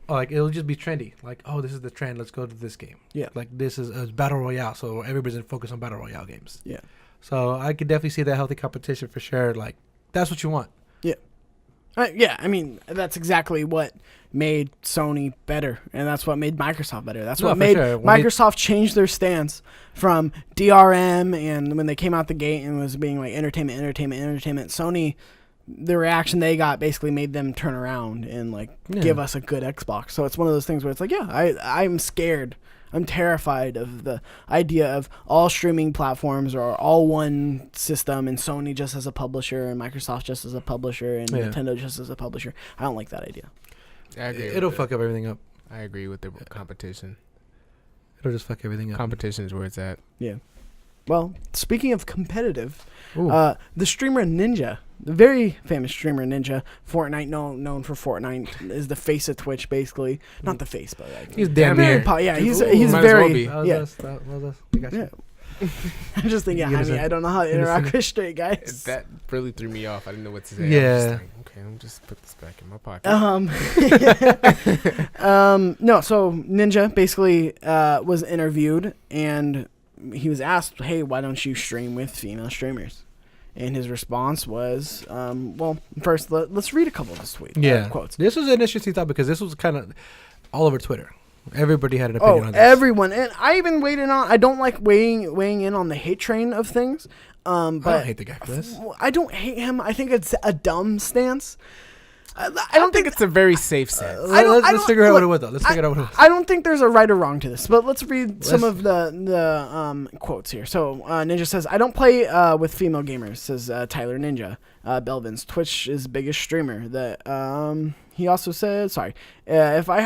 Or, like, it'll just be trendy. Like, oh, this is the trend. Let's go to this game. Yeah. Like, this is a Battle Royale. So, everybody's going to focus on Battle Royale games. Yeah. So, I could definitely see that healthy competition for sure. Like, that's what you want. Yeah. Yeah, I mean, that's exactly what made Sony better, and that's what made Microsoft better. That's what made Microsoft change their stance from DRM, and when they came out the gate and was being like entertainment. Sony, the reaction they got basically made them turn around and like give us a good Xbox. So it's one of those things where it's like, yeah, I'm scared. I'm terrified of the idea of all streaming platforms or all one system and Sony just as a publisher and Microsoft just as a publisher and Nintendo just as a publisher. I don't like that idea. I agree. It'll fuck up everything up. I agree with the competition. It'll just fuck everything up. Competition is where it's at. Yeah. Well, speaking of competitive, the streamer Ninja, the very famous streamer Ninja, Fortnite, known for Fortnite, is the face of Twitch, basically. Not the face, but like he's damn near. He's Might very. well Yeah. Yeah. I'm just thinking. I don't know how to interact with straight guys. That really threw me off. I didn't know what to say. Yeah. I was just like, okay, let me just put this back in my pocket. No. So Ninja basically was interviewed and he was asked, "Hey, why don't you stream with female streamers?" And his response was, well, first, let's read a couple of his quotes. This was an interesting thought because this was kind of all over Twitter. Everybody had an opinion on this. Everyone. And I even weighed in on, I don't like weighing in on the hate train of things. But I don't hate the guy for this. I don't hate him. I think it's a dumb stance. I don't think it's a very safe stance. Let's figure out what it was, though. Let's figure out what it was. I don't think there's a right or wrong to this, but let's read some of the quotes here. So Ninja says, "I don't play with female gamers," says Tyler Ninja. Belvin's Twitch is biggest streamer. He also said, "Sorry, if I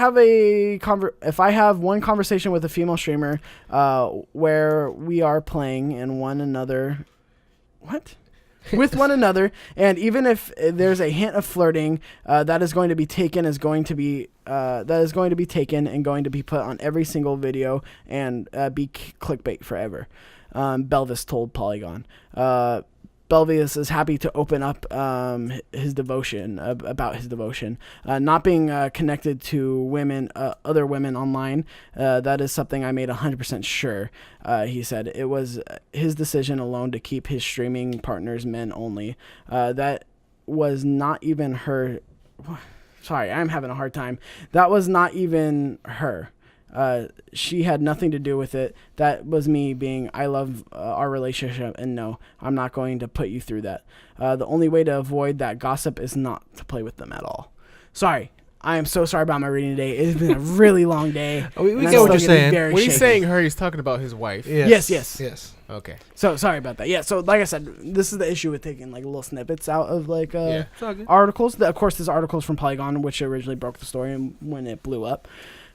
have one conversation with a female streamer, where we are playing and one another, what?" with one another, and even if there's a hint of flirting, that is going to be taken and going to be put on every single video and be clickbait forever. Belvis told Polygon. Belvis is happy to open up his devotion about his devotion, not being connected to other women online. That is something I made 100% sure. He said it was his decision alone to keep his streaming partners men only. That was not even her. Sorry, I'm having a hard time. That was not even her. She had nothing to do with it. That was me being, I love our relationship, and no, I'm not going to put you through that. The only way to avoid that gossip is not to play with them at all. Sorry. I am so sorry about my reading today. It's been a really long day. We get what you're saying. When he's saying her, he's talking about his wife. Yes. Okay. So sorry about that. Yeah. So like I said, this is the issue with taking like little snippets out of like articles. Of course, this article is from Polygon, which originally broke the story and when it blew up.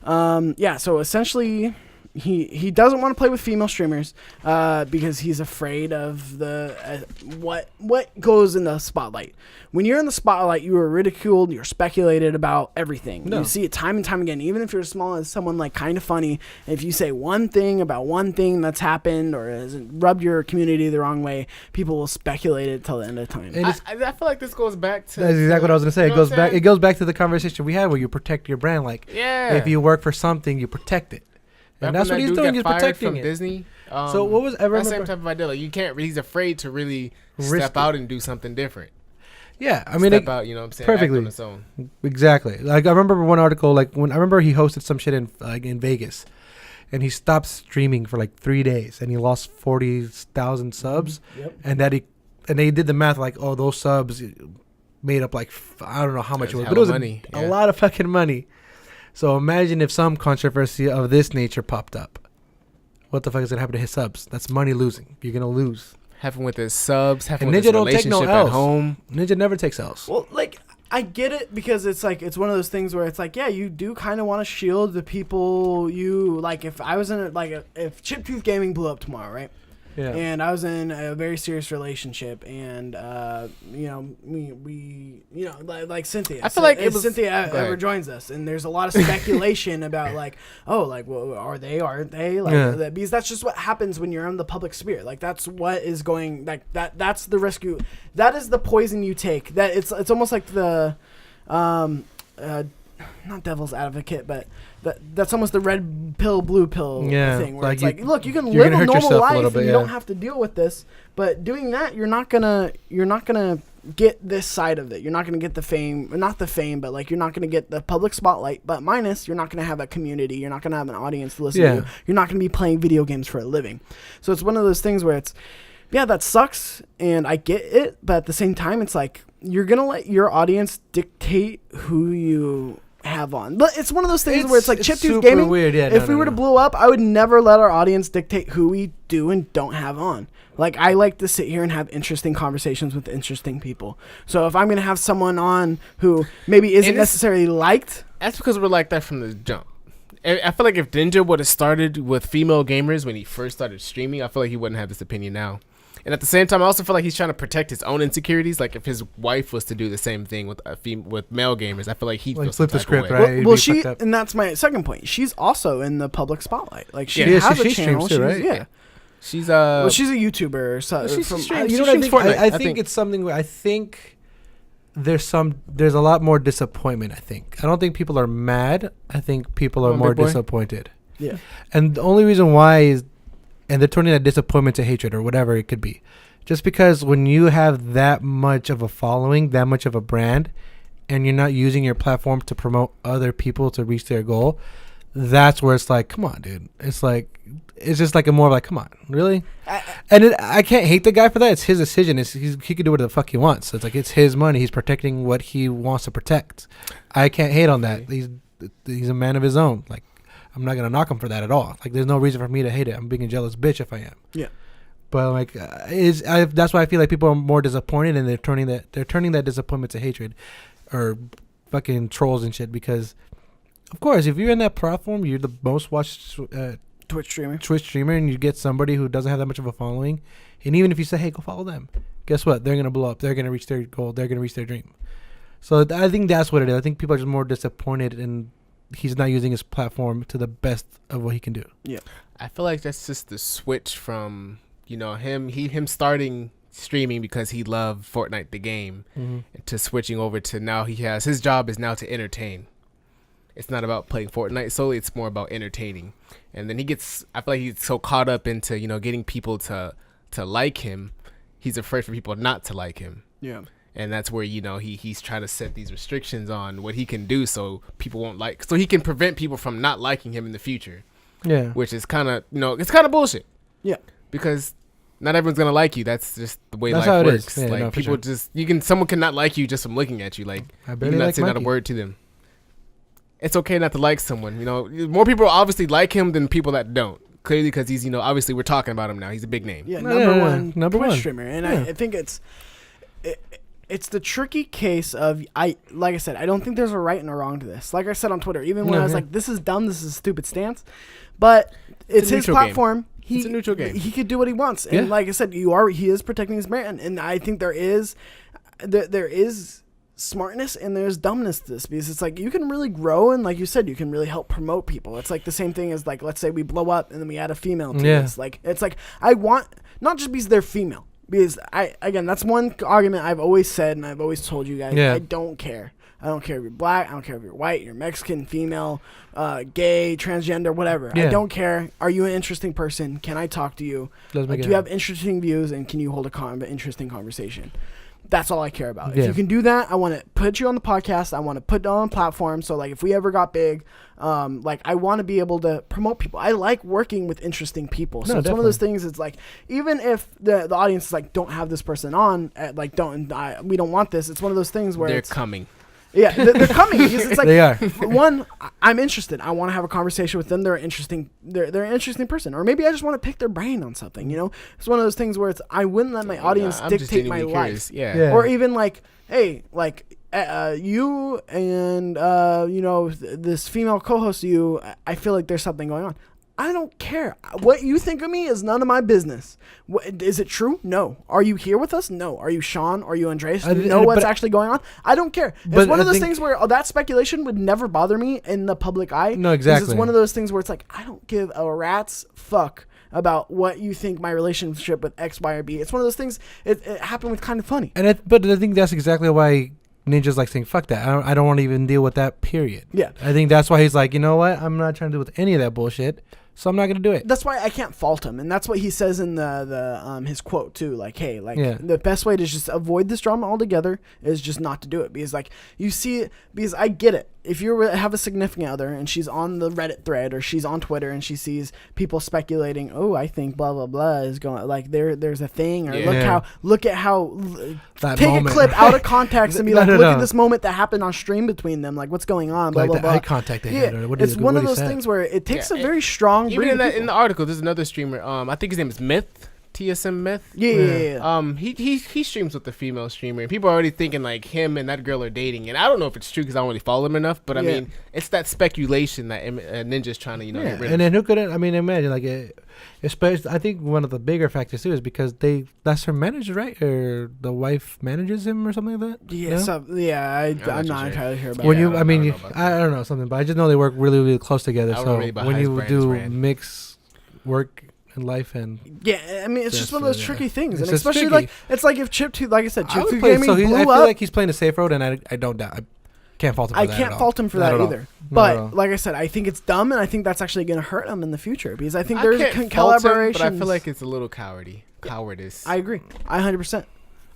So essentially he doesn't want to play with female streamers because he's afraid of the what goes in the spotlight. When you're in the spotlight, you are ridiculed, you're speculated about everything. You see it time and time again. Even if you're as small as someone like Kind of Funny, if you say one thing about one thing that's happened or has rubbed your community the wrong way, people will speculate it till the end of time. I feel like this goes back to... That's exactly what I was going to say. It goes back to the conversation we had where you protect your brand. Like, if you work for something, you protect it. And that's what he's doing. He's protecting from it. Disney. So what was ever that same type of idea? Like you can't. He's afraid to really step out and do something different. Yeah, I mean, step out. You know what I'm saying? Perfectly. Act on its own. Exactly. Like I remember one article. Like when I remember he hosted some shit in Vegas, and he stopped streaming for like 3 days, and he lost 40,000 subs. Yep. And they did the math. Like, oh, those subs made up like I don't know how much it was, but it was a lot of fucking money. So imagine if some controversy of this nature popped up. What the fuck is going to happen to his subs? That's money losing. You're going to lose. Having with his subs, having with his relationship at home. Ninja never takes L's. Well, like, I get it because it's like, it's one of those things where it's like, yeah, you do kind of want to shield the people you, like, if I was in it, like, if Chip Tooth Gaming blew up tomorrow, right? Yeah. And I was in a very serious relationship, and you know, we you know, like Cynthia. I feel like if Cynthia ever joins us, and there's a lot of speculation about like, oh, like, well, are they, aren't they, like, because that's just what happens when you're in the public sphere. Like, that's what is going, like, that's the risk you, that is the poison you take. That it's almost like the not devil's advocate, but that's almost the red pill, blue pill thing. Where it's like, look, you can live a normal life and you don't have to deal with this. But doing that, you're not gonna get this side of it. You're not gonna get the fame, not the fame, but like you're not gonna get the public spotlight. But minus, you're not gonna have a community. You're not gonna have an audience to listen to you. You're not gonna be playing video games for a living. So it's one of those things where it's, yeah, that sucks, and I get it. But at the same time, it's like you're gonna let your audience dictate who you have on. But it's one of those things where it's like Chiptooth Gaming. Weird. Yeah, if we were to blow up, I would never let our audience dictate who we do and don't have on. Like, I like to sit here and have interesting conversations with interesting people. So if I'm going to have someone on who maybe isn't necessarily liked. That's because we're like that from the jump. I feel like if Ninja would have started with female gamers when he first started streaming, I feel like he wouldn't have this opinion now. And at the same time, I also feel like he's trying to protect his own insecurities. Like if his wife was to do the same thing with with male gamers, I feel like he'd flip the script, right? Well, she, and that's my second point. She's also in the public spotlight. Like she has a channel, too, right? Yeah. She's she's a YouTuber. So you know what I think it's something where I think there's a lot more disappointment. I don't think people are mad. I think people are more disappointed. Yeah. And the only reason why is, and they're turning that disappointment to hatred or whatever it could be. Just because when you have that much of a following, that much of a brand, and you're not using your platform to promote other people to reach their goal, that's where it's like, come on, dude. It's like, it's just like a more like, come on, really? I can't hate the guy for that. It's his decision. He can do whatever the fuck he wants. It's like, it's his money. He's protecting what he wants to protect. I can't hate on that. He's a man of his own. Like, I'm not gonna knock him for that at all. Like, there's no reason for me to hate it. I'm being a jealous bitch if I am. Yeah. But like, that's why I feel like people are more disappointed, and they're turning that disappointment to hatred, or fucking trolls and shit. Because, of course, if you're in that platform, you're the most watched Twitch streamer, and you get somebody who doesn't have that much of a following, and even if you say, hey, go follow them, guess what? They're gonna blow up. They're gonna reach their goal. They're gonna reach their dream. So I think that's what it is. I think people are just more disappointed in. He's not using his platform to the best of what he can do. Yeah. I feel like that's just the switch from, him starting streaming because he loved Fortnite the game, to switching over to now his job is now to entertain. It's not about playing Fortnite solely, it's more about entertaining. And then I feel like he's so caught up into, getting people to like him, he's afraid for people not to like him. Yeah. And that's where, he's trying to set these restrictions on what he can do so people won't so he can prevent people from not liking him in the future. Yeah. Which is kind of, it's kind of bullshit. Yeah. Because not everyone's going to like you. That's just the way life works. Yeah, like, people someone cannot like you just from looking at you. Like, you cannot say not a word to them. It's okay not to like someone. More people obviously like him than people that don't. Clearly, because he's, obviously we're talking about him now. He's a big name. Yeah, number one streamer. And I think it's the tricky case of, like I said, I don't think there's a right and a wrong to this. Like I said on Twitter, even when I was like, this is dumb, this is a stupid stance, but it's his platform. It's a neutral game. He could do what he wants. And like I said, he is protecting his brand. And I think there is smartness and there's dumbness to this, because it's like you can really grow, and like you said, you can really help promote people. It's like the same thing as, like, let's say we blow up and then we add a female to this. Like, it's like, I want, not just because they're female, because that's one argument I've always said, and I've always told you guys, I don't care. I don't care if you're black. I don't care if you're white, you're Mexican, female, gay, transgender, whatever. I don't care. Are you an interesting person? Can I talk to you? Do you have interesting views, and can you hold an interesting conversation? That's all I care about. If you can do that, I want to put you on the podcast. I want to put it on platforms. So, like, if we ever got big, like, I want to be able to promote people. I like working with interesting people. So it's one of those things. It's like, even if the audience is like, don't have this person on, we don't want this. It's one of those things where they're coming. Yeah, they're coming, because it's like, they are. One, I'm interested. I want to have a conversation with them. They're interesting. They're an interesting person, or maybe I just want to pick their brain on something. It's one of those things where I wouldn't let my audience dictate my life. Yeah. Or even like, hey, like you and this female co-host, I feel like there's something going on. I don't care. What you think of me is none of my business. Is it true? No. Are you here with us? No. Are you Shawn? Are you Andreas? Do you know what's actually going on? I don't care. It's one of those things where that speculation would never bother me in the public eye. No, exactly. It's one of those things where it's like, I don't give a rat's fuck about what you think my relationship with X, Y, or B. It's one of those things. It happened with Kind of Funny. But I think that's exactly why Ninja's like saying, fuck that. I don't want to even deal with that, period. Yeah. I think that's why he's like, you know what? I'm not trying to deal with any of that bullshit. So I'm not gonna do it. That's why I can't fault him, and that's what he says in the his quote too. Like, hey, the best way to just avoid this drama altogether is just not to do it, because like you see, because I get it. If you have a significant other and she's on the Reddit thread or she's on Twitter and she sees people speculating, oh, I think blah blah blah is going, like there's a thing, or look at how that take moment. a clip out of context and be like, look at this moment that happened on stream between them, like what's going on, blah like blah the blah. Eye contact they had, or it's one of those things where it takes a very strong. Even in the article, there's another streamer. I think his name is Myth. TSM Myth. Yeah. He streams with the female streamer, and people are already thinking like him and that girl are dating. And I don't know if it's true because I don't really follow him enough. But I mean, it's that speculation that Ninja's trying to get rid of. And then who couldn't? I mean, imagine like especially. I think one of the bigger factors too is because that's her manager, right? Or the wife manages him or something like that. Yeah. I'm not entirely sure about. When I don't know something, but I just know they work really, really close together. So when you do mix work and life and I mean, it's just one of those tricky things, and especially tricky. Like it's like if Chip 2, like I said, Chip 2 Gaming blew up. I feel like he's playing the safe road, and I don't doubt. I can't fault him. For that. I can't fault him for that either. But like I said, I think it's dumb, and I think that's actually going to hurt him in the future, because I think there's collaboration. But I feel like it's a little cowardice. I agree. 100%.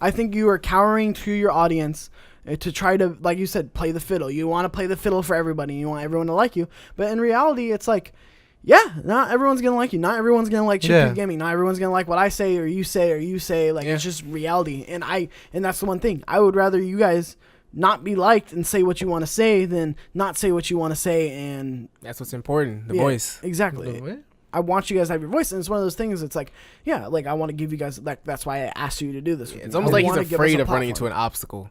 I think you are cowering to your audience to try to, like you said, play the fiddle. You want to play the fiddle for everybody. You want everyone to like you, but in reality, it's like. Yeah, not everyone's going to like you. Not everyone's going to like Chip Gaming. Not everyone's going to like what I say or you say. Like, it's just reality. And that's the one thing. I would rather you guys not be liked and say what you want to say than not say what you want to say. And that's what's important, the voice. Exactly. I want you guys to have your voice. And it's one of those things. It's like, like, I want to give you guys, like, that's why I asked you to do this. It's almost like he's afraid of running into an obstacle.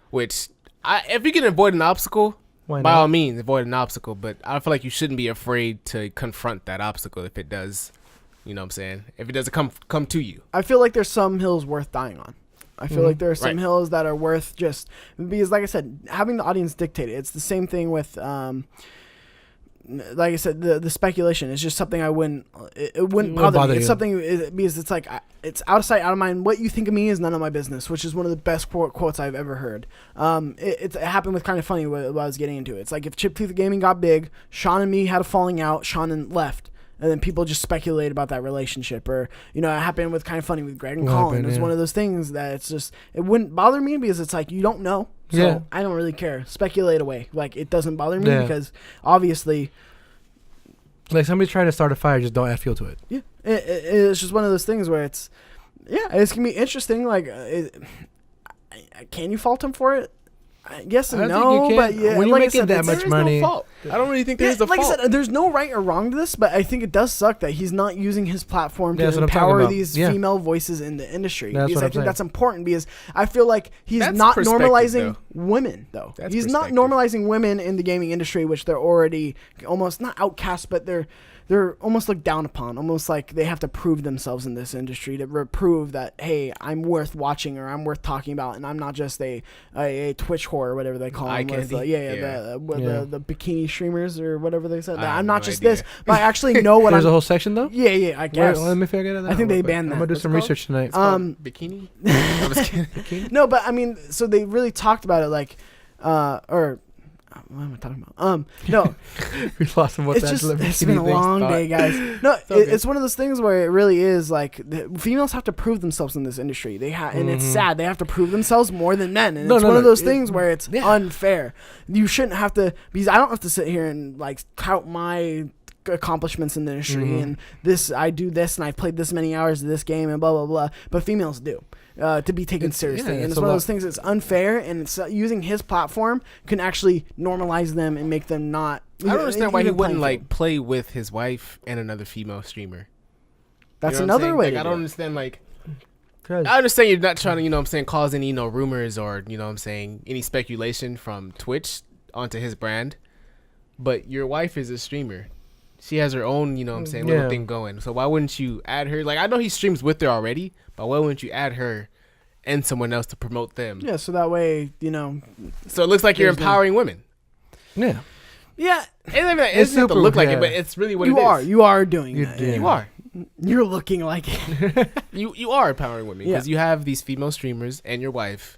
Which, if you can avoid an obstacle, by all means, avoid an obstacle, but I feel like you shouldn't be afraid to confront that obstacle if it does, you know what I'm saying? If it doesn't come to you. I feel like there's some hills worth dying on. I feel like there are some hills that are worth just, because like I said, having the audience dictate it. It's the same thing with, like I said, the speculation is just something it wouldn't bother me. It's something because it's like it's out of sight, out of mind. What you think of me is none of my business, which is one of the best quotes I've ever heard. It happened with Kind of Funny what I was getting into. It's like if Chip Tooth Gaming got big, Shawn and me had a falling out, Shawn left. And then people just speculate about that relationship, or it happened with Kind of Funny with Greg and Colin. It's one of those things that it's just it wouldn't bother me because it's like you don't know, so I don't really care. Speculate away, like it doesn't bother me because obviously, like somebody's trying to start a fire, just don't add fuel to it. Yeah, it's just one of those things where it's gonna be interesting. Like, can you fault him for it? Yes and no, but when you're making that much money, no fault. I don't really think there's a fault. Like I said, there's no right or wrong to this, but I think it does suck that he's not using his platform to empower these female voices in the industry. Because I think that's important, because I feel like he's not normalizing women, though. He's not normalizing women in the gaming industry, which they're already almost not outcast, but they're almost looked down upon, almost like they have to prove themselves in this industry to prove that, hey, I'm worth watching or I'm worth talking about, and I'm not just a Twitch whore or whatever they call them. The bikini streamers or whatever they said. I'm not just this, but I actually know what There's a whole section, though? Yeah, I guess. Let me figure that out. I think they banned that. I'm going to do some research tonight. Bikini? Bikini? No, but I mean, so they really talked about it, like, what am I talking about? No. We lost him. It's been a long day, guys. No, it's one of those things where it really is like females have to prove themselves in this industry. And it's sad. They have to prove themselves more than men. And it's one of those things where it's unfair. You shouldn't have to, because I don't have to sit here and like tout my accomplishments in the industry and I do this and I've played this many hours of this game and blah blah blah, but females do. To be taken seriously, and it's one of those things that's unfair, and it's using his platform can actually normalize them and make them not. I don't understand why he wouldn't like play with his wife and another female streamer. That's another way. Like, I don't understand. Like, I understand you're not trying to, cause any rumors or any speculation from Twitch onto his brand, but your wife is a streamer. She has her own, you know what I'm saying, little thing going. So why wouldn't you add her? Like, I know he streams with her already, but why wouldn't you add her and someone else to promote them? Yeah, so that way, you know. So it looks like you're empowering women. Yeah. Yeah. It doesn't have to look like it, but it's really what it is. You are doing that. You are. You're looking like it. You are empowering women because you have these female streamers and your wife.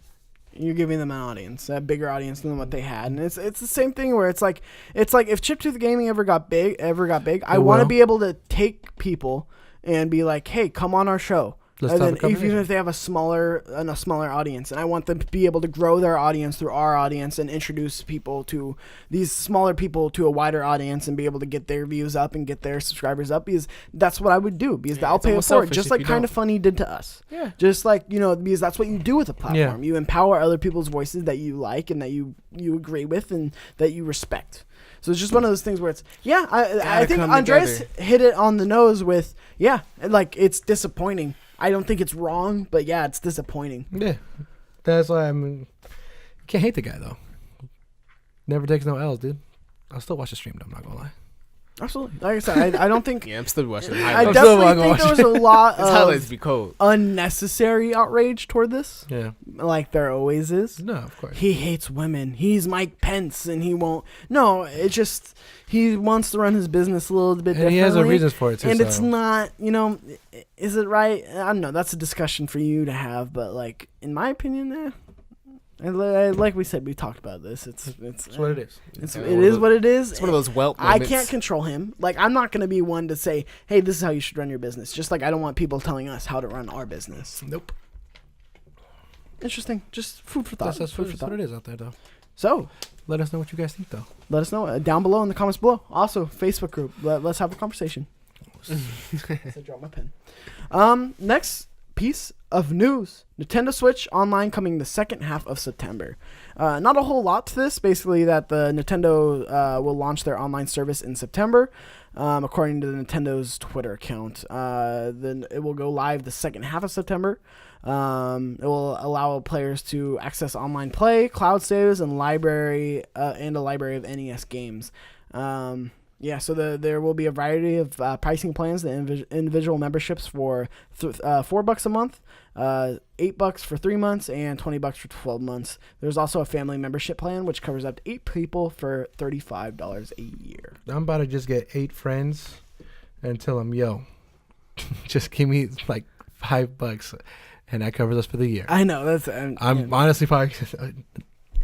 You're giving them an audience, a bigger audience than what they had, and it's the same thing where it's like if Chip Tooth Gaming ever got big, I want to be able to take people and be like, hey, come on our show. And then even if they have a smaller audience, and I want them to be able to grow their audience through our audience and introduce people to these smaller people to a wider audience and be able to get their views up and get their subscribers up, because that's what I would do, because I'll pay it forward, just like Kind of Funny did to us. Yeah. Just like, because that's what you do with a platform. You empower other people's voices that you like and that you agree with and that you respect. So it's just one of those things where it's, I think Andres hit it on the nose with, like, it's disappointing. I don't think it's wrong, but it's disappointing. Yeah. That's why you can't hate the guy, though. Never takes no L's, dude. I'll still watch the stream, though, I'm not going to lie. Absolutely. Like I said, I don't think... I'm still watching. I definitely think there was a lot of highlights be cold. Unnecessary outrage toward this. Yeah. Like there always is. No, of course. He hates women. He's Mike Pence, and he won't... No, it's just... He wants to run his business a little bit differently. And he has no reasons for it, too. And it's not, is it right? I don't know. That's a discussion for you to have, but, like, in my opinion, like we said, we talked about this. It's what it is. It is what it is. It's one of those moments. I can't control him. Like, I'm not going to be one to say, hey, this is how you should run your business. Just like I don't want people telling us how to run our business. Nope. Interesting. Just food for thought. That's what it is out there, though. So, let us know what you guys think, though. Let us know down below in the comments below. Also, Facebook group. Let's have a conversation. I dropped my pen. Next piece of news: Nintendo Switch Online coming the second half of September. Not a whole lot to this. Basically, that the Nintendo will launch their online service in September, according to the Nintendo's Twitter account. Then it will go live the second half of September. It will allow players to access online play, cloud saves, and a library of NES games. So there will be a variety of pricing plans and individual memberships for $4 a month, $8 for 3 months, and $20 for 12 months. There's also a family membership plan, which covers up to 8 people for $35 a year. I'm about to just get 8 friends and tell them, yo, just give me like $5. And that covers us for the year. I know. That's. I'm honestly probably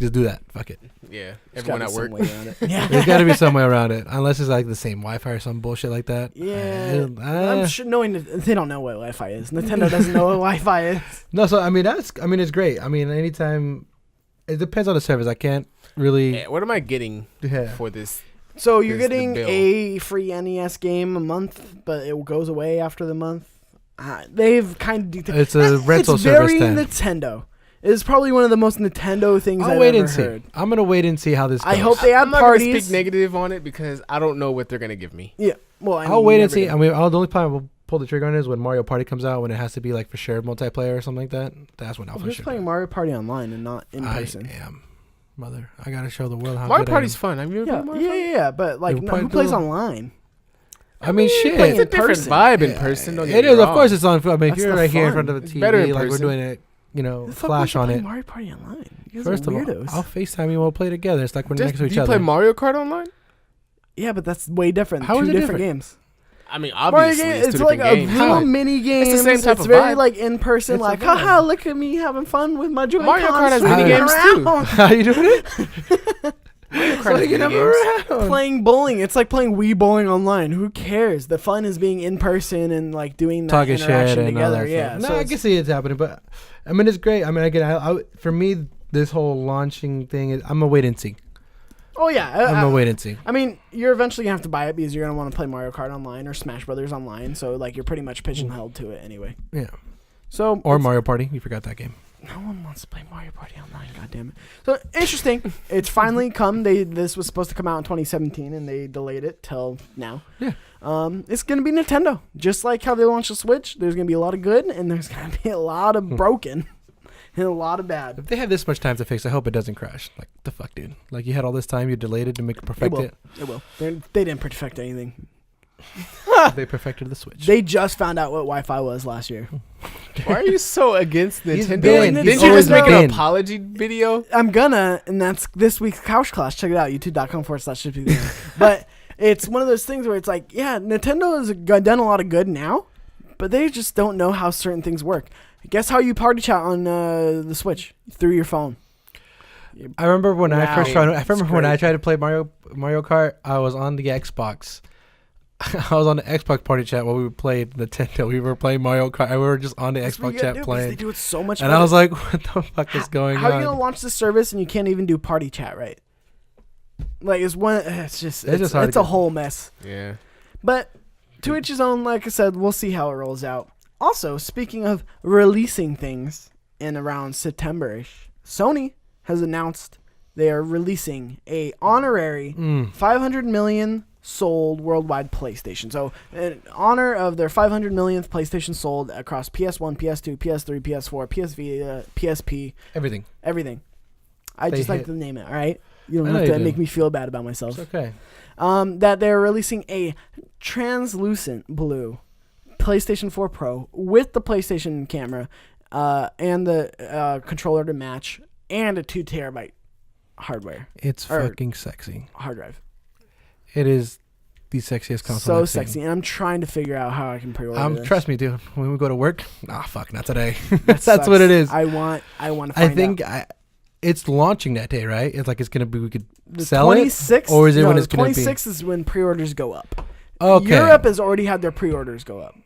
just do that. Fuck it. Yeah. Everyone at work. Yeah. There's got to be some way around it, unless it's like the same Wi-Fi or some bullshit like that. Yeah. I'm sure knowing they don't know what Wi-Fi is. Nintendo doesn't know what Wi-Fi is. No, so it's great. I mean, anytime. It depends on the service. I can't really. Yeah, what am I getting for this? So you're getting a free NES game a month, but it goes away after the month. They've kind of it's a rental it's service. Very Nintendo. It's probably one of the most Nintendo things I've ever heard. I'm gonna wait and see how this goes. I hope they have I'm not parties. Gonna speak negative on it because I don't know what they're gonna give me. Yeah, well, I'll wait and see. The only time we'll pull the trigger on is when Mario Party comes out, when it has to be like for shared multiplayer or something like that. That's when I'll. Who's playing Mario Party online and not in person? I am. Mother, I gotta show the world how Mario good Party's I am. fun. Have you ever played Mario Party? Yeah, but like, who plays online? I mean, shit. It's a different vibe in person. It is, of course, it's on. I mean, if you're right here in front of the TV, better in like person. we're doing it, flash on it. Mario Party online. You guys First are of weirdos. all, I'll FaceTime you. We'll play together. It's like we're next to each do you other. play Mario Kart online? Yeah, but that's way different. How is it different different games. I mean, obviously, it's two like different games. a little mini game. It's the same type it's of very vibe. like in person. It's Like, haha, look at me having fun with my Joy-Cons. Mario Kart has mini games too. How you doing it? Playing bowling. It's like playing Wii bowling online. Who cares? The fun is being in person and like doing that talking interaction shit together. And Yeah. No, I can see it's happening, but I mean, it's great. I mean, again, for me, this whole launching thing is, I'm a wait and see. Oh yeah, I'm a wait and see. I mean, you're eventually gonna have to buy it because you're gonna want to play Mario Kart online or Smash Brothers online. So like, you're pretty much pigeonholed to it anyway. Yeah. So or Mario Party. You forgot that game. No one wants to play Mario Party online. God damn it. So interesting. It's finally come. This was supposed to come out in 2017, and they delayed it till now. Yeah. It's gonna be Nintendo, just like how they launched the Switch. There's gonna be a lot of good, and there's gonna be a lot of broken, and a lot of bad. If they had this much time to fix, I hope it doesn't crash. Like the fuck, dude. Like you had all this time, you delayed it to make it perfect it. It will. They didn't perfect anything. They perfected the Switch. They just found out what Wi-Fi was last year. Why are you so against He's Nintendo? been- Didn't he's you just always make an been. apology video? I'm gonna, and that's this week's Couch Class. Check it out, youtube.com/shipsy. But it's one of those things where it's like, yeah, Nintendo has done a lot of good now, but they just don't know how certain things work. Guess how you party chat on the Switch? Through your phone. I remember when I first tried. I That's remember when great. I tried to play Mario Kart. I was on the Xbox. I was on the Xbox party chat while we played Nintendo. We were playing Mario Kart. We were just on the That's what Xbox you gotta chat do, because playing. They do it so much. And better. I was like, "What the fuck is going How on?" are you gonna launch the service and you can't even do party chat right? Like it's one. It's just hard it's to a get. whole mess. Yeah. But to each his own. Like I said, we'll see how it rolls out. Also, speaking of releasing things in around September-ish, Sony has announced they are releasing a honorary 500 million sold worldwide PlayStation. So in honor of their 500 millionth PlayStation sold across PS1, PS2, PS3, PS4, PSV, PSP, Everything. everything. I They just like hit. to name it, all right? You I don't know have you to do. make me feel bad about myself. It's okay. That they're releasing a translucent blue PlayStation 4 Pro with the PlayStation camera and the controller to match and a 2 terabyte hardware It's Or- fucking sexy. hard drive. It is the sexiest console. So I've seen. sexy, and I'm trying to figure out how I can pre-order this. Trust me, dude. When we go to work, fuck, not today. That That's sucks. what it is. I want to I find think out. it's launching that day, right? It's like it's gonna be. We could The sell 26th, it, or is it no, when the it's gonna be? 26th is when pre-orders go up. Okay. Europe has already had their pre-orders go up.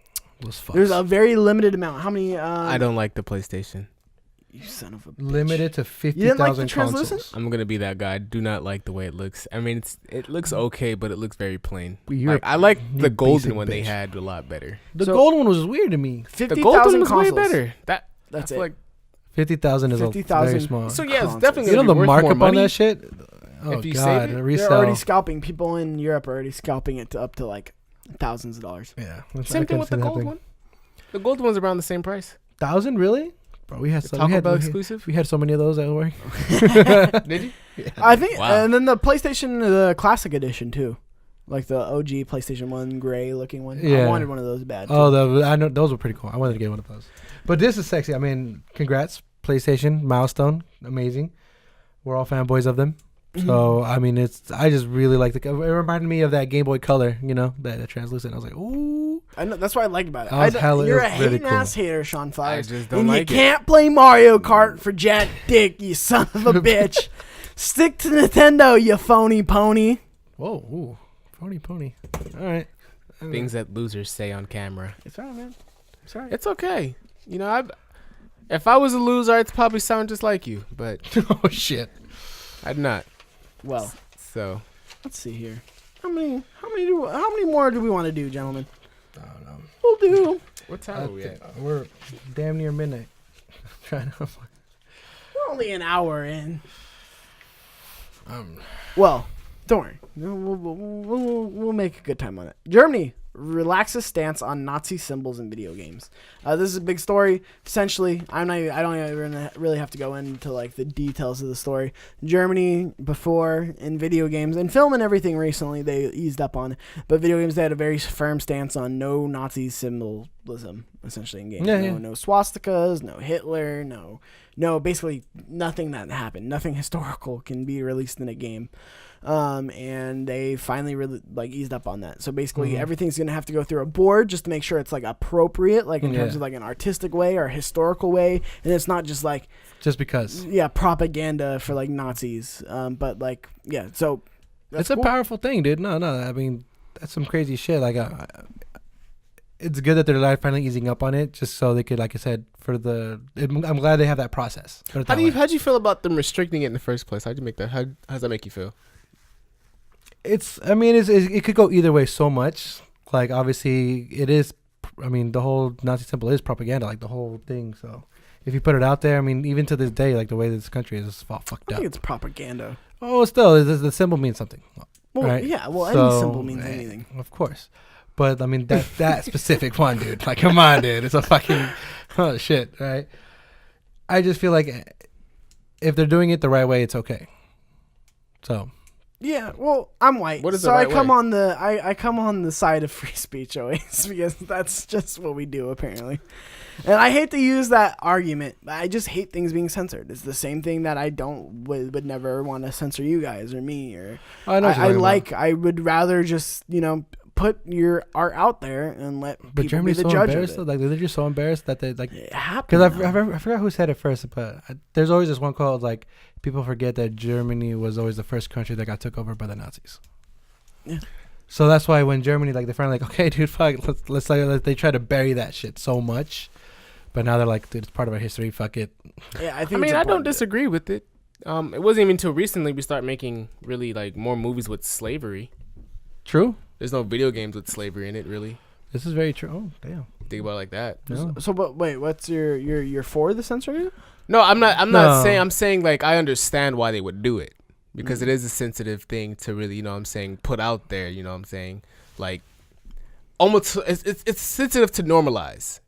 Those fucks. There's a very limited amount. How many? I don't like the PlayStation. You son of a bitch. limited to You didn't like the 50,000 translucent? consoles. I'm gonna be that guy. I do not like the way it looks. I mean, it looks okay, but it looks very plain. You're Like, I like you the golden basic one they bitch. had a lot better. The So- golden one was weird to me. The 50,000 golden was consoles. way better. That's I it. feel like 50,000 is 50,000. very small. so. Yeah, it's consoles. definitely You know gonna the be worth markup more on money. that shit? Oh If you god, save it, the They're resale. already scalping. People in Europe are already scalping it to up to like thousands of dollars. Yeah. Same thing with the gold one. The gold one's around the same price. 1,000 really? Bro, we had The so Taco we had, Bell we, exclusive. we had so many of those at work. Did you? I think, Wow. and then the PlayStation, the Classic Edition too, like the OG PlayStation 1 gray looking one. I Yeah. wanted one of those bad. Oh, I know those were pretty cool. I wanted to get one of those. But this is sexy. I mean, congrats, PlayStation milestone, amazing. We're all fanboys of them. So I mean, I just really like it reminded me of that Game Boy Color, you know, that translucent. I was like, ooh. I know that's what I liked about it. I was hella- You're it a was really hating cool. ass hater, Shawn Flowers. I just don't and like you it. can't play Mario Kart for Jack Dick, you son of a bitch. Stick to Nintendo, you phony pony. Whoa, ooh, pony. All right. Things that losers say on camera. It's alright, man. It's alright. It's okay. You know, if I was a loser, I'd probably sound just like you, but Oh shit. I'd not. Well, So let's see here. How many more do we want to do, gentlemen? I don't know. We'll do. what time are we at? We're damn near midnight. Trying to. We're only an hour in. Um, Well, don't worry. We'll make a good time on it. Germany relaxes stance on Nazi symbols in video games. This is a big story. Essentially, I don't even really have to go into like the details of the story. Germany, before in video games and film and everything recently, they eased up on it. But video games, they had a very firm stance on no Nazi symbolism, essentially in games. Yeah. No swastikas, no Hitler, no, basically nothing that happened. Nothing historical can be released in a game. And they finally really like eased up on that. So basically everything's going to have to go through a board just to make sure it's like appropriate, like in terms of like an artistic way or a historical way. And it's not just like, just because. yeah, propaganda for like Nazis. But like, yeah, so that's It's a cool. powerful thing, dude. No, I mean, that's some crazy shit. Like, it's good that they're like finally easing up on it, just so they could, like I said, I'm glad they have that process. Put it that way. How'd you feel about them restricting it in the first place? How'd you make that? How's that make you feel? It could go either way so much. Like, obviously, it is. I mean, the whole Nazi symbol is propaganda, like the whole thing. So, if you put it out there, I mean, even to this day, like the way this country is all fucked I up. think it's propaganda. Oh, still, the symbol means something. Well, Right. yeah, well, So, any symbol means anything. Of course. But, I mean, that specific one, dude. Like, come on, dude. It's a fucking... Oh, shit, right? I just feel like if they're doing it the right way, it's okay. So, Yeah, well, I'm white, What is so the right I come way? on the I come on the side of free speech always because that's just what we do apparently. And I hate to use that argument, but I just hate things being censored. It's the same thing that I would never want to censor you guys or me or I know what you're talking about. I would rather just put your art out there and let But people Germany's be the so judge embarrassed. of it. Like they're just so embarrassed that they like. It happened. Because I forgot who said it first, but there's always this one quote like people forget that Germany was always the first country that got took over by the Nazis. Yeah. So that's why when Germany they're finally like, okay, dude, fuck, let's they try to bury that shit so much, but now they're like, dude, it's part of our history. Fuck it. Yeah, I mean, I don't disagree with it. It wasn't even until recently we start making really like more movies with slavery. True. There's no video games with slavery in it, really. This is very true. Oh, damn. Think about it like that. No. So, but wait, what's you're for the censoring? No, I'm not No. saying. I'm saying like I understand why they would do it because it is a sensitive thing to really, put out there. You know what I'm saying? Like almost it's sensitive to normalize.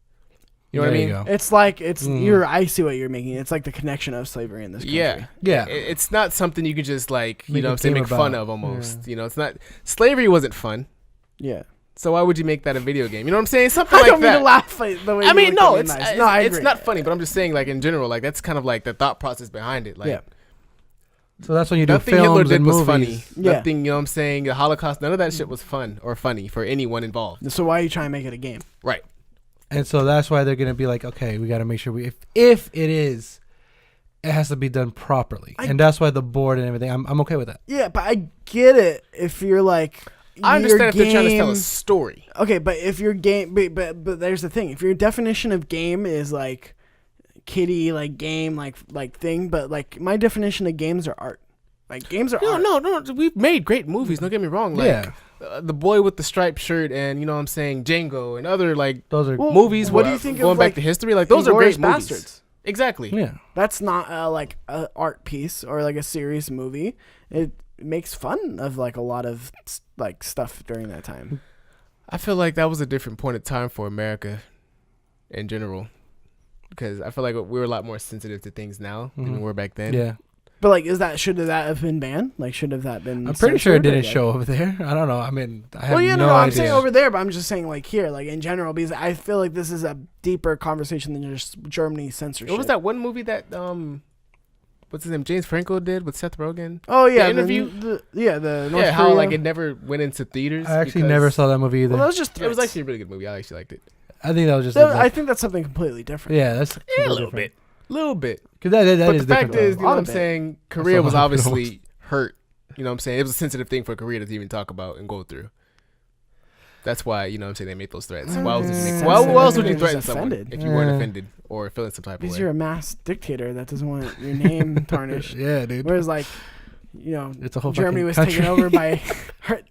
You know what I mean? Go. It's like I see what you're making. It's like the connection of slavery in this country. Yeah. It's not something you can just like Make a make game fun about. of almost. Yeah. It's not slavery wasn't fun. Yeah. So why would you make that a video game? You know what I'm saying? Something I like don't that. mean to laugh the way I mean, you no, look at it's me nice. No, I agree. not funny, but I'm just saying, like in general, like that's kind of like the thought process behind it. Like, Yeah. So that's when you do nothing films Hitler did and was movies. funny. Yeah. Nothing, you know what I'm saying? The Holocaust, none of that shit was fun or funny for anyone involved. So why are you trying to make it a game? Right. And so that's why they're gonna be like, okay, we got to make sure if it is, it has to be done properly, and that's why the board and everything. I'm okay with that. Yeah, but I get it if you're like. I understand your if they're trying to tell a game- story. Okay, but if your game, but there's the thing. If your definition of game is like kiddie, like game, like thing, but like my definition of games are art. Like games are art. No. We've made great movies. Don't get me wrong. Like, Yeah. The Boy with the Striped Shirt and, you know what I'm saying, Django and other, like, Those are Well, movies. what do you think of, going back like, to history? Like, those are great Inglourious movies. Bastards. Exactly. yeah. That's not like an art piece or like a serious movie. It makes fun of like a lot of like stuff during that time. I feel like that was a different point of time for America in general. Because I feel like we were a lot more sensitive to things now than we were back then. Yeah. But like, should that have been banned? Like, should have that been? I'm pretty sure it censored? didn't Like- show over there. I don't know. I mean, I have Well, yeah, no no, I'm idea. saying over there, but I'm just saying like here, like in general, because I feel like this is a deeper conversation than just Germany censorship. What was that one movie that, what's his name, James Franco did with Seth Rogen? Oh yeah, The Interview? the North Yeah, how Korea. like it never went into theaters. I actually because never saw that movie either. Well, that was just It was threats. actually a really good movie. I actually liked it. I think that was just. I think that's something completely different. yeah, that's Yeah, a little bit. Because Because that but is the fact different. is, you know what I'm Lot of it. saying, Korea was lot of it obviously hurt. You know what I'm saying? It was a sensitive thing for Korea to even talk about and go through. That's why, you know what I'm saying, they made those threats. Why else would you Sensitive. why else would you Just threaten someone offended. if you weren't Yeah. offended or feeling some type of Because way? you're a mass dictator that doesn't want your name tarnished. yeah, dude. Whereas like, you know, It's a whole Germany fucking was country. taken over by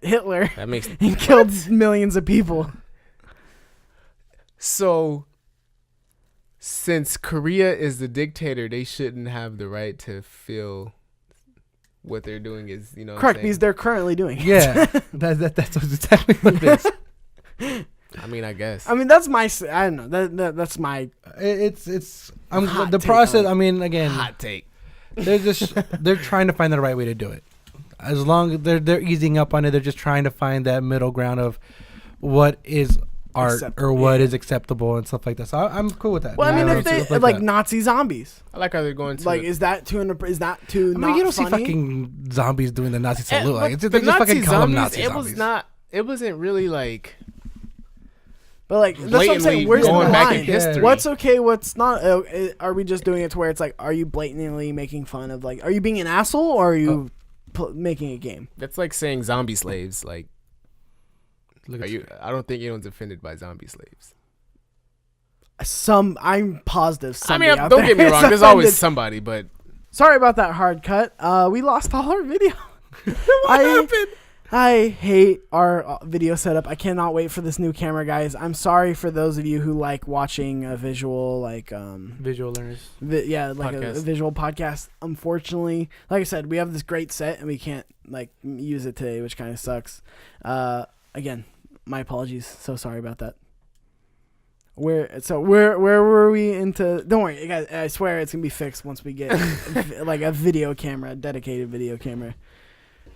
Hitler That makes and killed millions of people. so. Since Korea is the dictator, they shouldn't have the right to feel what they're doing is, you know. what I'm Correct, saying? because they're currently doing it. Yeah, that's exactly what it is. I mean, I guess. I mean, that's my. I don't know. That's my. It's. Hot The take process. on it. I mean, again, Hot take. they're trying to find the right way to do it. As long as they're easing up on it, they're just trying to find that middle ground of what is art Acceptable, or what yeah. is acceptable and stuff like that. So I'm cool with that. Well, I mean, Yeah, if they stuff like that. Nazi zombies, I like how they're going to like, is that too? Is that too? I mean, not you don't see funny? fucking zombies doing the Nazi Eh, salute. but Like, it's, the they just fucking call them zombies, Nazi it zombies. was not. It wasn't really like But like, that's what I'm blatantly saying. Where's the going back in line? history. What's okay? What's not? Are we just doing it to where it's like, are you blatantly making fun of like, are you being an asshole or are you making a game? That's like saying zombie slaves. Like, Look are at you? I don't think anyone's offended by zombie slaves. I'm positive. I mean, somebody out don't there get me is wrong. There's always offended. somebody, but Sorry about that hard cut. We lost all our video. what happened? I hate our video setup. I cannot wait for this new camera, guys. I'm sorry for those of you who like watching a visual, like visual learners. like a Podcast. visual podcast. Unfortunately, like I said, we have this great set and we can't like use it today, which kind of sucks. Again, my apologies. So sorry about that. Where were we into? Don't worry, guys. I swear it's gonna be fixed once we get like a video camera, a dedicated video camera.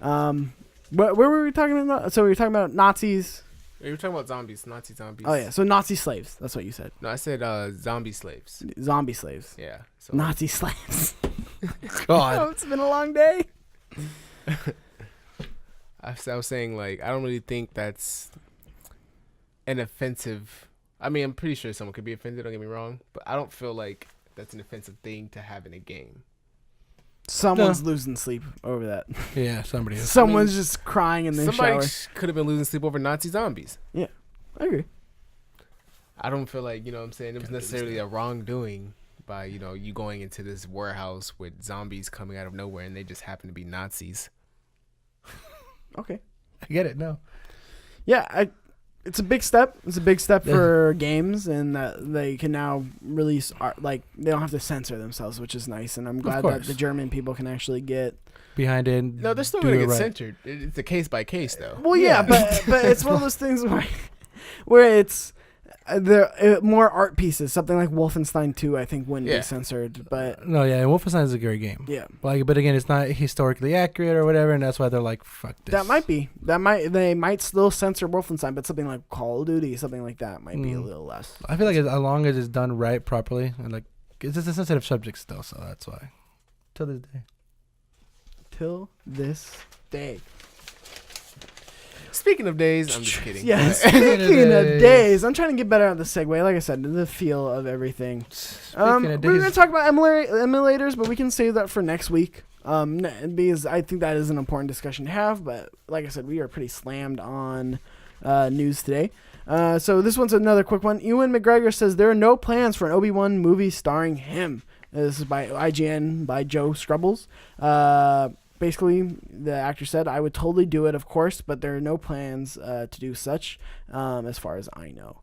Where were we talking about? So we were talking about Nazis. You were talking about zombies, Nazi zombies. Oh yeah, so Nazi slaves. That's what you said. No, I said zombie slaves. Zombie slaves. Yeah. So Nazi slaves. God. Oh, it's been a long day. I was saying, like, I don't really think that's an offensive. I mean, I'm pretty sure someone could be offended. Don't get me wrong, but I don't feel like that's an offensive thing to have in a game. Someone's losing sleep over that. Yeah, somebody is. Someone's just crying in the Somebody shower. could have been losing sleep over Nazi zombies. Yeah, I agree. I don't feel like, you know what I'm saying, it was necessarily a wrongdoing by, you know, you going into this warehouse with zombies coming out of nowhere and they just happen to be Nazis. Okay. I get it. No. Yeah, it's a big step. It's a big step for games, and that they can now release art. Like, they don't have to censor themselves, which is nice. And I'm glad that the German people can actually get behind it. No, they're still going to get censored. It's a case by case, though. Well, yeah, but it's one of those things where it's more art pieces. Something like Wolfenstein 2, I think, wouldn't be censored. But no, yeah, Wolfenstein is a great game. Yeah, but again, it's not historically accurate or whatever, and that's why they're like, "Fuck this." They might still censor Wolfenstein, but something like Call of Duty, something like that, might be a little less. I feel like as long as it's done right, properly, and like it's just a sensitive subject still, so that's why. Till this day. Speaking of days, I'm just kidding. Yeah, speaking of days, I'm trying to get better at the segue. Like I said, the feel of everything. We're going to talk about emulators, but we can save that for next week. Because I think that is an important discussion to have. But like I said, we are pretty slammed on news today. So this one's another quick one. Ewan McGregor says there are no plans for an Obi-Wan movie starring him. This is by IGN, by Joe Scrubbles. Basically, the actor said, I would totally do it, of course, but there are no plans to do such, as far as I know.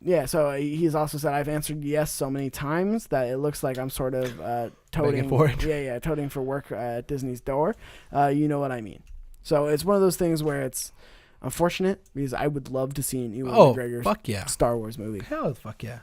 Yeah, so he's also said, I've answered yes so many times that it looks like I'm sort of toting for it. Yeah, toting for work at Disney's door. You know what I mean. So it's one of those things where it's unfortunate, because I would love to see an Ewan McGregor Star Wars movie. Hell, fuck yeah.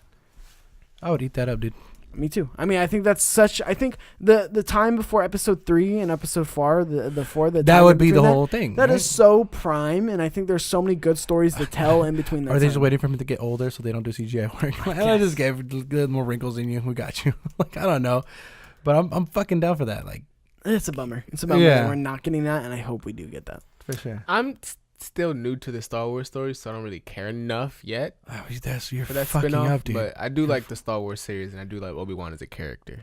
I would eat that up, dude. Me too. I mean, I think that's such. I think the time before episode 3 and episode 4, the 4, that would be the whole thing. That is so prime, and I think there's so many good stories to tell in between. That Are they just waiting for him to get older so they don't do CGI work? I just gave more wrinkles in you. We got you. Like, I don't know, but I'm fucking down for that. Like, it's a bummer. It's a bummer that we're not getting that, and I hope we do get that for sure. I'm still new to the Star Wars story, so I don't really care enough yet. Oh, you're for that fucking spin-off, up, dude. But I do like the Star Wars series, and I do like Obi-Wan as a character.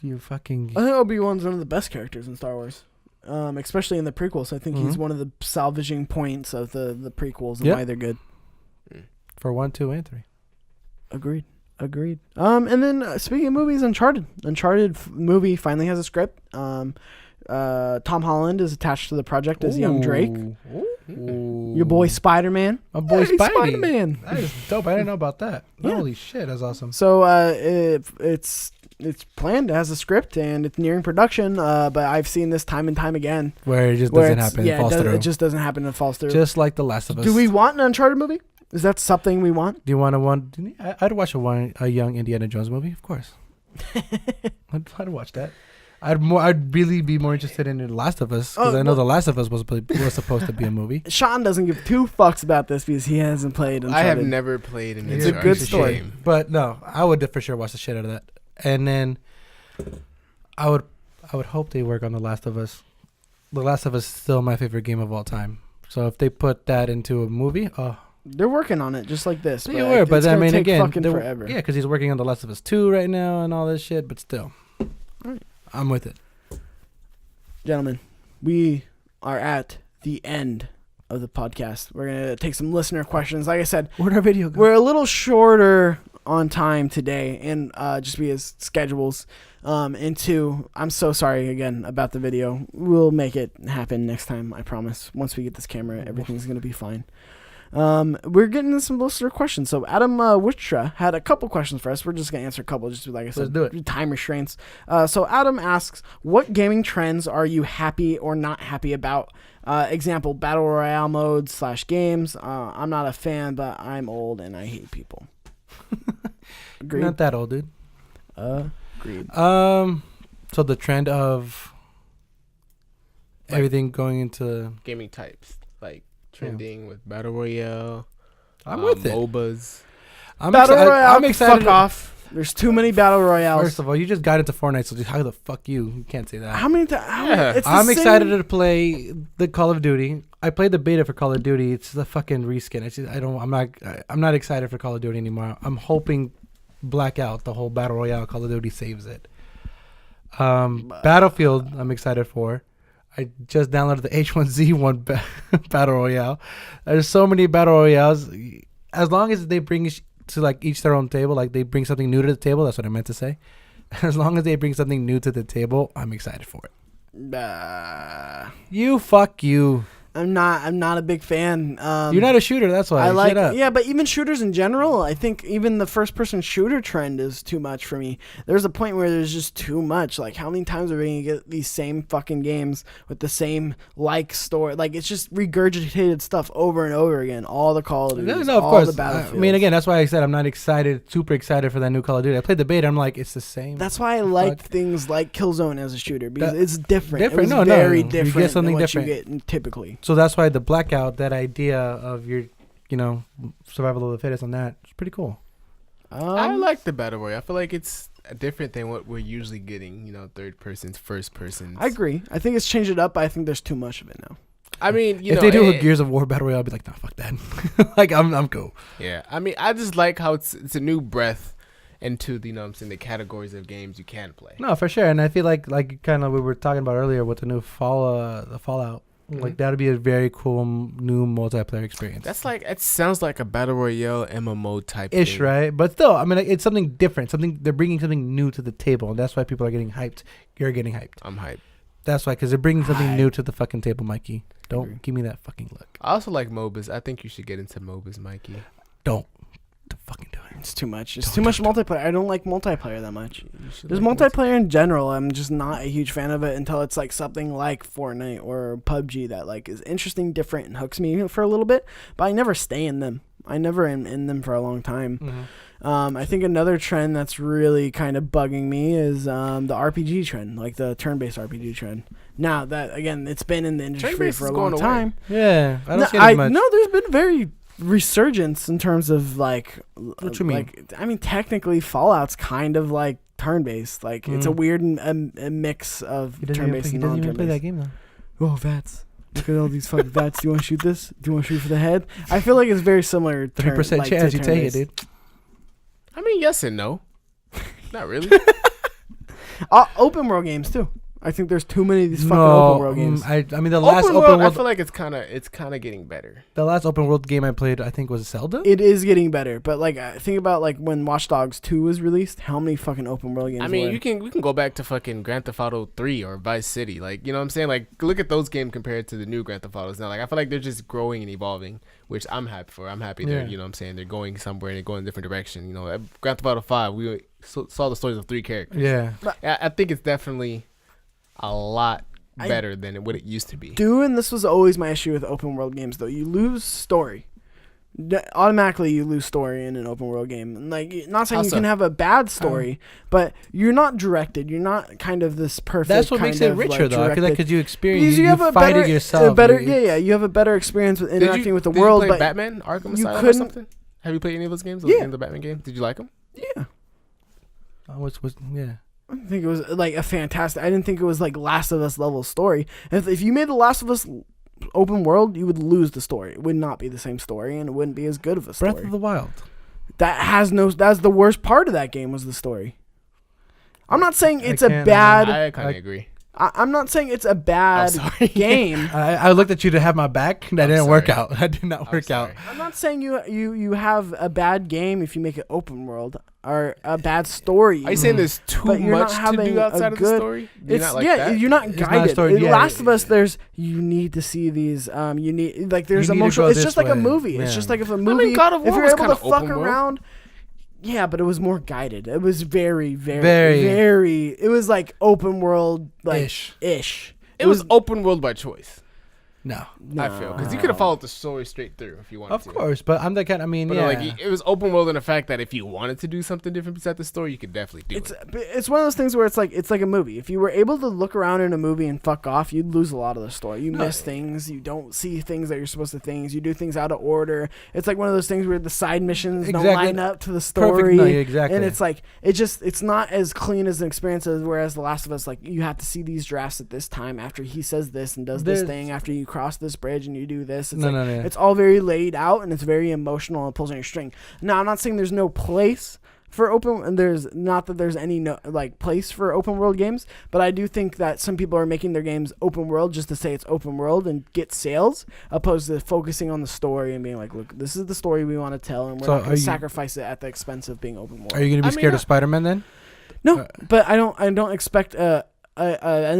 You fucking. I think Obi-Wan's one of the best characters in Star Wars, especially in the prequels. I think he's one of the salvaging points of the prequels and why they're good. For 1, 2, and 3. Agreed. And then speaking of movies, Uncharted movie finally has a script. Tom Holland is attached to the project as young Drake. Your boy Spider-Man. My boy Spider-Man. That is dope. I didn't know about that. Yeah. Holy shit, that's awesome. So it's planned as a script and it's nearing production. But I've seen this time and time again where it just doesn't happen. Yeah, falls through. It just doesn't happen and falls through. Just like The Last of Us. Do we want an Uncharted movie? Is that something we want? Do you want to I'd watch a young Indiana Jones movie, of course. I'd watch that. I'd really be more interested in The Last of Us because I know The Last of Us was supposed to be a movie. Shawn doesn't give 2 fucks about this because he hasn't played Uncharted. I have never played an It's a good story. Game. But no, I would for sure watch the shit out of that. And then I would hope they work on The Last of Us. The Last of Us is still my favorite game of all time. So if they put that into a movie, they're working on it just like this. They were, but I mean, again, forever. Yeah, because he's working on The Last of Us 2 right now and all this shit. But still, right. I'm with it. Gentlemen, we are at the end of the podcast. We're going to take some listener questions. Like I said, where'd our video go? We're a little shorter on time today, and just because schedules. And 2, I'm so sorry again about the video. We'll make it happen next time, I promise. Once we get this camera, everything's going to be fine. We're getting into some listener questions. So Adam Witstra had a couple questions for us. We're just gonna answer a couple, just like I said, let's do it. Time restraints. So Adam asks, what gaming trends are you happy or not happy about? Example, battle royale modes / games. I'm not a fan, but I'm old and I hate people. Agreed. Not that old, dude. Agreed. So the trend of everything going into gaming types, like trending with battle royale. I'm with it. MOBAs. I'm excited. Fuck off. There's too many battle royales. First of all, you just got into Fortnite, so how the fuck you can't say that. How many times? I'm excited to play the Call of Duty. I played the beta for Call of Duty. It's the fucking reskin. I'm not excited for Call of Duty anymore. I'm hoping Blackout, the whole battle royale Call of Duty, saves it. Battlefield, I'm excited for. I just downloaded the H1Z1 battle royale. There's so many battle royales. As long as they bring to like each their own table, like they bring something new to the table. That's what I meant to say. As long as they bring something new to the table, I'm excited for it. You fuck you. I'm not a big fan. You're not a shooter, that's why. Yeah, but even shooters in general, I think even the first person shooter trend is too much for me. There's a point where there's just too much. Like, how many times are we gonna get these same fucking games with the same story? Like, it's just regurgitated stuff over and over again. All the Call of Duty, no, of course. I mean, again, that's why I said I'm not super excited for that new Call of Duty. I played the beta. I'm like, it's the same. That's why I liked things like Killzone as a shooter, because it's different. Different. It was very different. You get something than what different. You get typically. So that's why the Blackout, that idea of your, survival of the fittest on that, it's pretty cool. I like the battle royale. I feel like it's different than what we're usually getting. Third persons, first persons. I agree. I think it's changed it up, but I think there's too much of it now. I mean, if they do a Gears of War battle royale, I'll be like, nah, fuck that. Like, I'm cool. Yeah, I mean, I just like how it's a new breath into the the categories of games you can play. No, for sure, and I feel like kind of we were talking about earlier with the new Fallout. Mm-hmm. Like, that'd be a very cool new multiplayer experience. That's it sounds like a battle royale MMO type ish, thing. right? But still, I mean, it's something different. They're bringing something new to the table, and that's why people are getting hyped. You're getting hyped. I'm hyped. That's why, because they're bringing something new to the fucking table, Mikey. Don't give me that fucking look. I also like MOBAs. I think you should get into MOBAs, Mikey. Don't fucking do it. It's too much. It's too much multiplayer. I don't like multiplayer that much. There's multiplayer in general. I'm just not a huge fan of it until it's like something like Fortnite or PUBG that is interesting, different, and hooks me for a little bit. But I never stay in them. I never am in them for a long time. Mm-hmm. I think another trend that's really kind of bugging me is the RPG trend, like the turn-based RPG trend. Now that, again, it's been in the industry for a long time. Yeah, I don't see it as much. No, there's been very resurgence in terms of what you mean? I mean, technically Fallout's kind of like turn-based. It's a weird a mix of turn-based and non-turn-based. He doesn't even play that game though. Oh, VATS. Look at all these fucking VATS. Do you want to shoot this? Do you want to shoot for the head? I feel like it's very similar. 3% chance you take it, dude. I mean, yes and no. Not really. Open world games too. I think there's too many of these fucking open world games. I mean, the last open world, I feel like it's kind of getting better. The last open world game I played, I think, was Zelda. It is getting better, but think about when Watch Dogs 2 was released. How many fucking open world games? I mean, we can go back to fucking Grand Theft Auto 3 or Vice City. You know what I'm saying? Look at those games compared to the new Grand Theft Autos now. I feel like they're just growing and evolving, which I'm happy for. I'm happy they're, you know what I'm saying, they're going somewhere and they're going a different direction. Grand Theft Auto 5, we saw the stories of 3 characters. Yeah. I think it's definitely a lot better than what it used to be. And this was always my issue with open world games, though. You lose story. Automatically, you lose story in an open world game. And not saying you can have a bad story, but you're not directed. You're not kind of this perfect. That's what makes it richer, though. I feel like because you experience, you have a fight it yourself. You have a better experience with interacting with the world. Did you play Batman Arkham Asylum or something? Have you played any of those games? The Batman games. Did you like them? Yeah. Yeah. I didn't think it was a fantastic. I didn't think it was Last of Us level story. If you made the Last of Us open world, you would lose the story. It would not be the same story, and it wouldn't be as good of a story. Breath of the Wild. That's the worst part of that game was the story. I'm not saying it's a bad. I kind of agree. I'm not saying it's a bad game. I looked at you to have my back. That didn't work out. That did not work out. I'm not saying you have a bad game if you make it open world or a bad story. Are you saying there's too much to do outside of the story? You're not guided. Last of Us, you need to see these. You need there's emotional. It's just like a movie. It's just like if a movie. I mean, God of War if you're was able to fuck open around. World. Yeah, but it was more guided. It was very, very. It was like open world, ish. It was open world by choice. No. I feel because you could have followed the story straight through if you wanted to. Of course, but I'm the kind. I mean, But yeah. like it was open world in the fact that if you wanted to do something different besides the story, you could definitely do it. It's one of those things where it's like a movie. If you were able to look around in a movie and fuck off, you'd lose a lot of the story. You miss things. You don't see things that you're supposed to things. You do things out of order. It's like one of those things where the side missions don't line up to the story. Perfect. No, exactly. And it's like it's not as clean as an experience as whereas The Last of Us, like you have to see these drafts at this time after he says this and does this thing after you cross this bridge and you do this. It's it's all very laid out and it's very emotional and pulls on your string. Now I'm not saying there's no place for there's any place for open world games, but I do think that some people are making their games open world just to say it's open world and get sales, opposed to focusing on the story and being like, look, this is the story we want to tell, and we're not going to sacrifice it at the expense of being open world. Are you going to be scared of Spider-Man then? No, but I don't expect an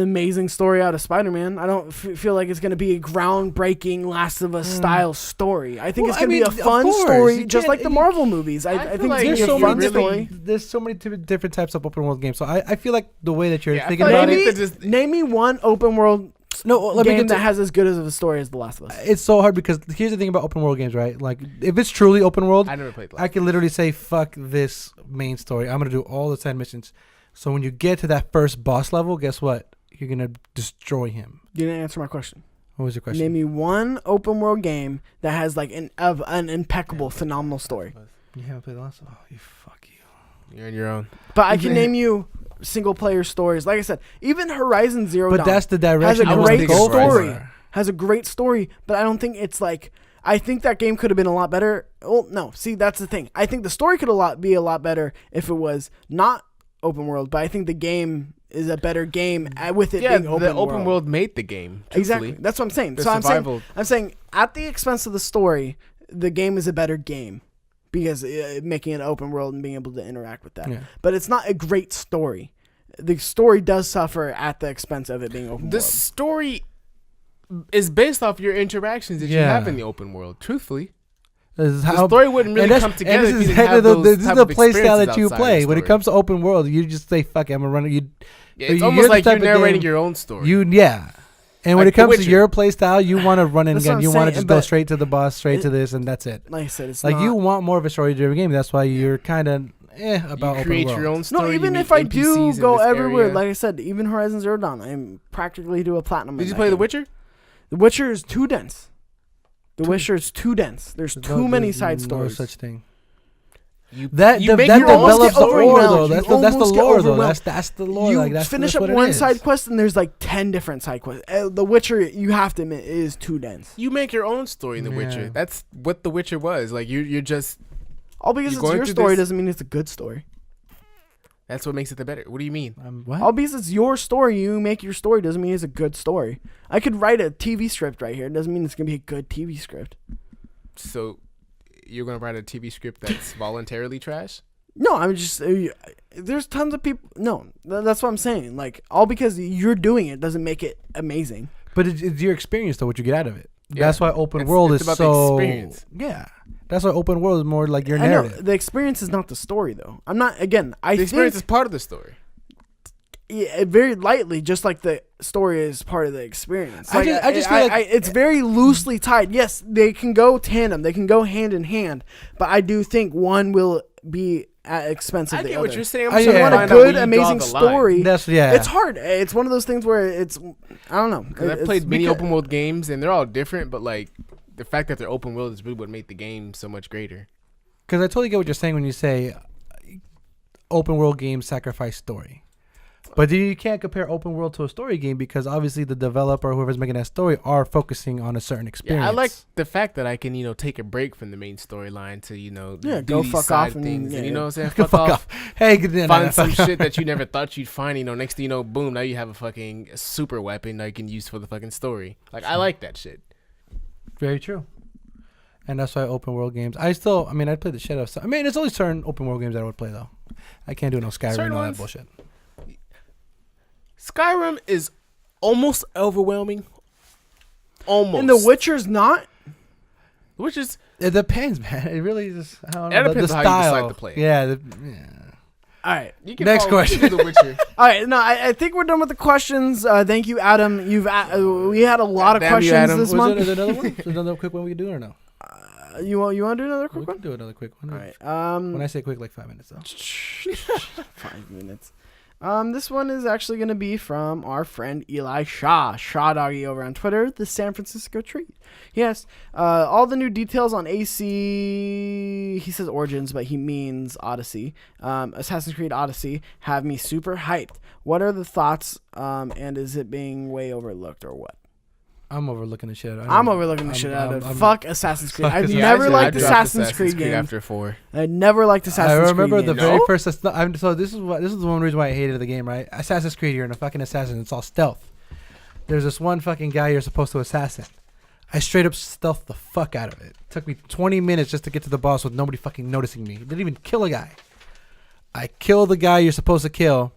amazing story out of Spider-Man. I don't feel like it's going to be a groundbreaking Last of Us style story. I think it's going to be a fun story, just like the Marvel movies. I think like it's going to be a fun story. There's so many different types of open world games. So I feel like the way that you're thinking about it. Name me one open world game that has as good of a story as The Last of Us. It's so hard because here's the thing about open world games, right? Like if it's truly open world, I never played. I can literally say, fuck this main story. I'm going to do all the side missions. So when you get to that first boss level, guess what? You're going to destroy him. You didn't answer my question. What was your question? Name me one open world game that has like an impeccable, phenomenal story. You haven't played The Last of Us? Oh, you fuck you. You're on your own. But I can name you single player stories. Like I said, even Horizon Zero Dawn that's the direction has a great story. Has a great story, but I don't think it's like... I think that game could have been a lot better. Well, no. See, that's the thing. I think the story could be a lot better if it was not open world, but I think the game is a better game with it being open world. The open world made the game. Truthfully. Exactly. That's what I'm saying. The So survival. I'm saying at the expense of the story, the game is a better game because making it open world and being able to interact with that. Yeah. But it's not a great story. The story does suffer at the expense of it being open world. The story is based off your interactions that you have in the open world. Truthfully. The story wouldn't really come together if you didn't have those this is type the of play style that you experiences play. outside the When it story. comes to open world, you just say, fuck it, I'm going to run it. It's almost like you're narrating your own story. And when Like it comes The to Witcher. your play style, you want to run and That's gun. what You I'm want to saying, just go but straight to the boss, straight to this, and that's it. Like I said, it's Like not, you want more of a story-driven game. That's why you're kind of about you open create world. your own story. No, even you if meet I do NPCs in go this everywhere, area. like I said, even Horizon Zero Dawn, I'm practically do a platinum. Did in you that play The game. Witcher? The Witcher is too dense. The Witcher is too dense. There's too many side No stories. such thing. You That make that your own develops the story. lore though. You That's the almost get lore though. overwhelmed. That's the lore. You Like that's finish that's up what one it is. side quest and there's like 10 different side quests. The Witcher, you have to admit, is too dense. You make your own story in The Yeah. Witcher. That's what The Witcher was. Like you're just. All because You're it's going your through story this- doesn't mean it's a good story. That's what makes it the better. What do you mean? What? All because it's your story, you make your story doesn't mean it's a good story. I could write a TV script right here. It doesn't mean it's gonna be a good TV script. So, you're gonna write a TV script that's voluntarily trash? No, I'm just. There's tons of people. No, that's what I'm saying. Like all because you're doing it doesn't make it amazing. But it's your experience though. What you get out of it. Yeah. That's why open It's- world it's is about the so. experience. Yeah. That's why open world is more like your I know narrative. the experience is not the story though. I'm not. Again, I The experience think is part of the story. very lightly, just like the story is part of the experience. I Like, just feel like- it's very loosely tied. Yes, they can go tandem. They can go hand in hand. But I do think one will be at expense of I the get other. what you're saying. I'm I just trying to yeah. Want a find out where good, you amazing draw the line. story. That's yeah. It's hard. It's one of those things where it's. I don't know. Because I've It's played many because- open world games and they're all different, but like the fact that they're open world is really what made the game so much greater. Because I totally get what you're saying when you say open world games sacrifice story. But you can't compare open world to a story game because obviously the developer or whoever's making that story are focusing on a certain experience. Yeah, I like the fact that I can, take a break from the main storyline to, do go these fuck side off and- things. yeah, And you know what I'm saying? Go Fuck off. Hey, Find some shit that you never thought you'd find. Next thing you know, boom, now you have a fucking super weapon that you can use for the fucking story. Like, I like that shit. Very true. And that's why open world games. I'd play the shit out of some. It's only certain open world games that I would play though. I can't do no Skyrim Certain and all that ones. bullshit. Skyrim is almost overwhelming. Almost. And The Witcher's not. Which is... It depends, man. It really just. I don't It know. depends the on how you style. decide to play it. Yeah. All right. You can Next question. The Witcher. All right. No, I think we're done with the questions. Thank you, Adam. We had a lot of Damn you, questions Adam. this month. Is there another one? Is there another quick one we can do or no? You want to do another quick We one? can do another quick one. All right. When I say quick, like 5 minutes though. 5 minutes. This one is actually going to be from our friend Eli Shaw Doggy over on Twitter, the San Francisco Treat. Yes, all the new details on AC, he says Origins, but he means Odyssey, Assassin's Creed Odyssey, have me super hyped. What are the thoughts, and is it being way overlooked or what? I'm overlooking the shit. I'm overlooking the shit out of it. Fuck Assassin's Creed. I've never liked I dropped Assassin's Creed games. after 4. I never liked Assassin's Creed. I remember the games. very first. So this is the one reason why I hated the game, right? Assassin's Creed, you're in a fucking assassin. It's all stealth. There's this one fucking guy you're supposed to assassin. I straight up stealthed the fuck out of it. It took me 20 minutes just to get to the boss with nobody fucking noticing me. Didn't even kill a guy. I kill the guy you're supposed to kill,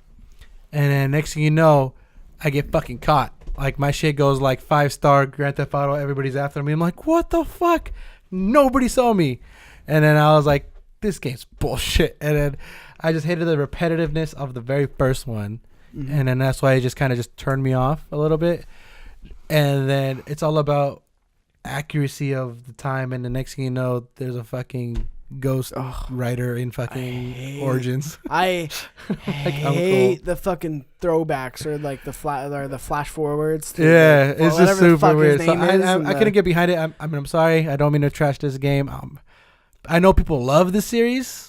and then next thing you know, I get fucking caught. Like, my shit goes like 5-star Grand Theft Auto. Everybody's after me. I'm like, what the fuck? Nobody saw me. And then I was like, this game's bullshit. And then I just hated the repetitiveness of the very first one. Mm-hmm. And then that's why it just kind of just turned me off a little bit. And then it's all about accuracy of the time. And the next thing you know, there's a fucking ghost writer in fucking Origins. I hate the fucking throwbacks or like the flash forwards. To It's just super weird. So I couldn't get behind it. I'm sorry. I don't mean to trash this game. I know people love the series.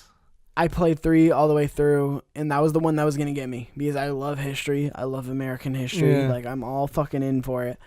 I played 3 all the way through, and that was the one that was gonna get me because I love history. I love American history. Yeah. Like, I'm all fucking in for it.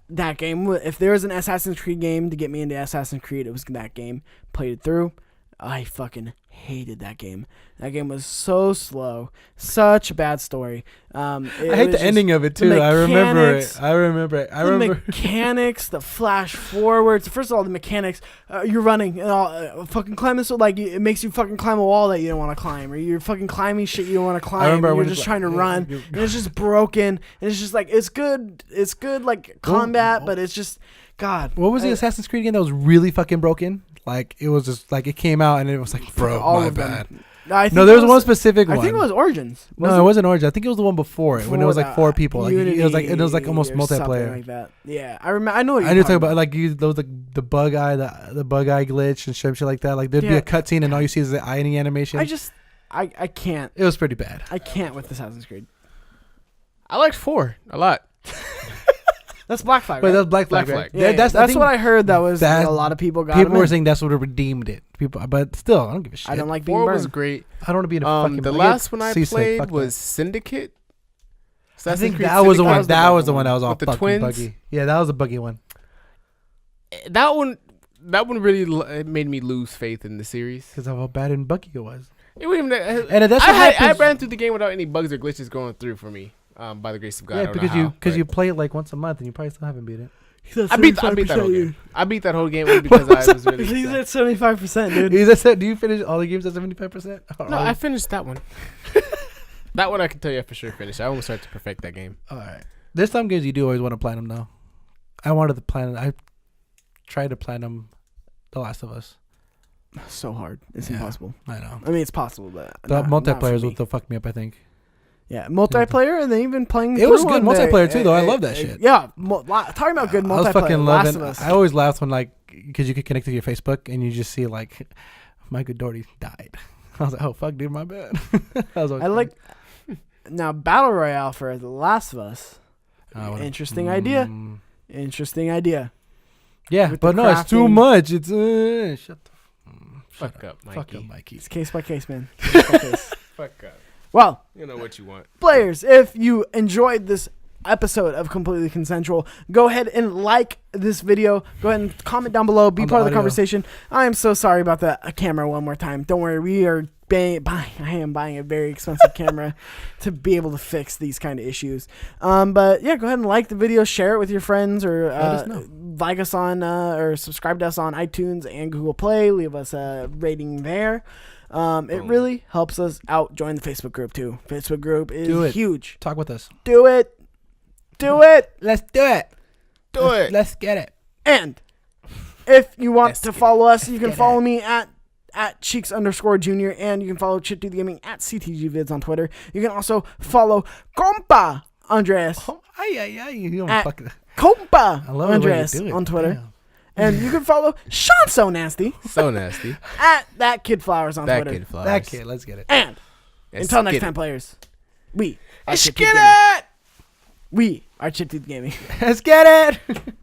That game. If there was an Assassin's Creed game to get me into Assassin's Creed, it was that game. Played it through. I fucking hated that game. That game was so slow. Such a bad story. I hate the ending of it too. I remember it. The mechanics, the flash forwards. First of all, the mechanics. You're running and all fucking climbing. So like it makes you fucking climb a wall that you don't want to climb, or you're fucking climbing shit you don't want to climb. And you're just trying to run, and it's just broken. And it's just like it's good like combat, but it's just God. What was the Assassin's Creed game that was really fucking broken? Like, it was just like it came out and it was like, bro, all my of bad. No, there was one specific one. I think it was Origins. No, it wasn't Origins. I think it was the one before it when it was like 4 people. Like, it was like almost multiplayer. Like that. Yeah, I remember. I know. What you're talking about. Like, there was like the bug eye, the bug eye glitch and shit like that. Like, there'd be a cutscene and all you see is the eye animation. I can't. It was pretty bad. I can't with Assassin's Creed. I liked 4 a lot. That's Black Flag. Wait, right? that's Black Flag. Right? Yeah, that's what I heard. That was a lot of people got. People were saying that's what redeemed it. But still, I don't give a shit. I don't like being 4 burned. was great. I don't want to be in a fucking. The last one I played was Syndicate. I think that was the one. That was the one that was all the fucking twins. buggy. Yeah, that was a buggy one. That one really made me lose faith in the series because of how bad and buggy it was. It wasn't even, and that's I ran through the game without any bugs or glitches going through for me. By the grace of God. Yeah, because you play it like once a month and you probably still haven't beat it. I beat that whole game. I beat that whole game only because I was really. He's at 75%, dude. He's at. Do you finish all the games at 75%? No, I finished that one. That one I can tell you I for sure finished. I almost started to perfect that game. All right. There's some games you do always want to platinum though. I wanted to platinum. I tried to platinum The Last of Us. So hard. It's impossible. I know. I mean, it's possible, but the multiplayer is what the fuck me up. I think. Yeah, multiplayer, and then even playing. It was good multiplayer too, though. I love that shit. Yeah, talking about good multiplayer. I was fucking loving. Last of Us. I always laughed when because you could connect to your Facebook and you just see Michael Doherty died. I was like, oh fuck, dude, my bad. Now battle royale for The Last of Us. Interesting idea. Interesting idea. Yeah, but no, it's too much. It's shut the fuck up, Mikey. Fuck up, Mikey. It's case by case, man. Case by case. Fuck up. Well, you know what you want. Players, if you enjoyed this episode of Completely Consensual, go ahead and like this video. Go ahead and comment down below. Be part of the conversation. I am so sorry about the camera one more time. Don't worry. We are I am buying a very expensive camera to be able to fix these kind of issues. But yeah, go ahead and like the video, share it with your friends, or like us on or subscribe to us on iTunes and Google Play. Leave us a rating there. It really helps us out. Join the Facebook group too. Facebook group is huge. Talk with us. Do it. Do it. Let's do it. Do it. Let's get it. And if you want to follow us, you can follow me at at Cheeks_Junior, and you can follow Chip Dude Gaming at CTGVids on Twitter. You can also follow Compa Andres. You at fucking. Compa I love the way you Andres do it. on Twitter. Damn. And you can follow Shawn So Nasty So nasty. at That Kid Flowers on That Twitter. kid flies. That kid, let's get it. And Let's until next get time, it. players, we are Let's Chip Dude get Gaming. it. We are Chip Dude Gaming. Let's get it.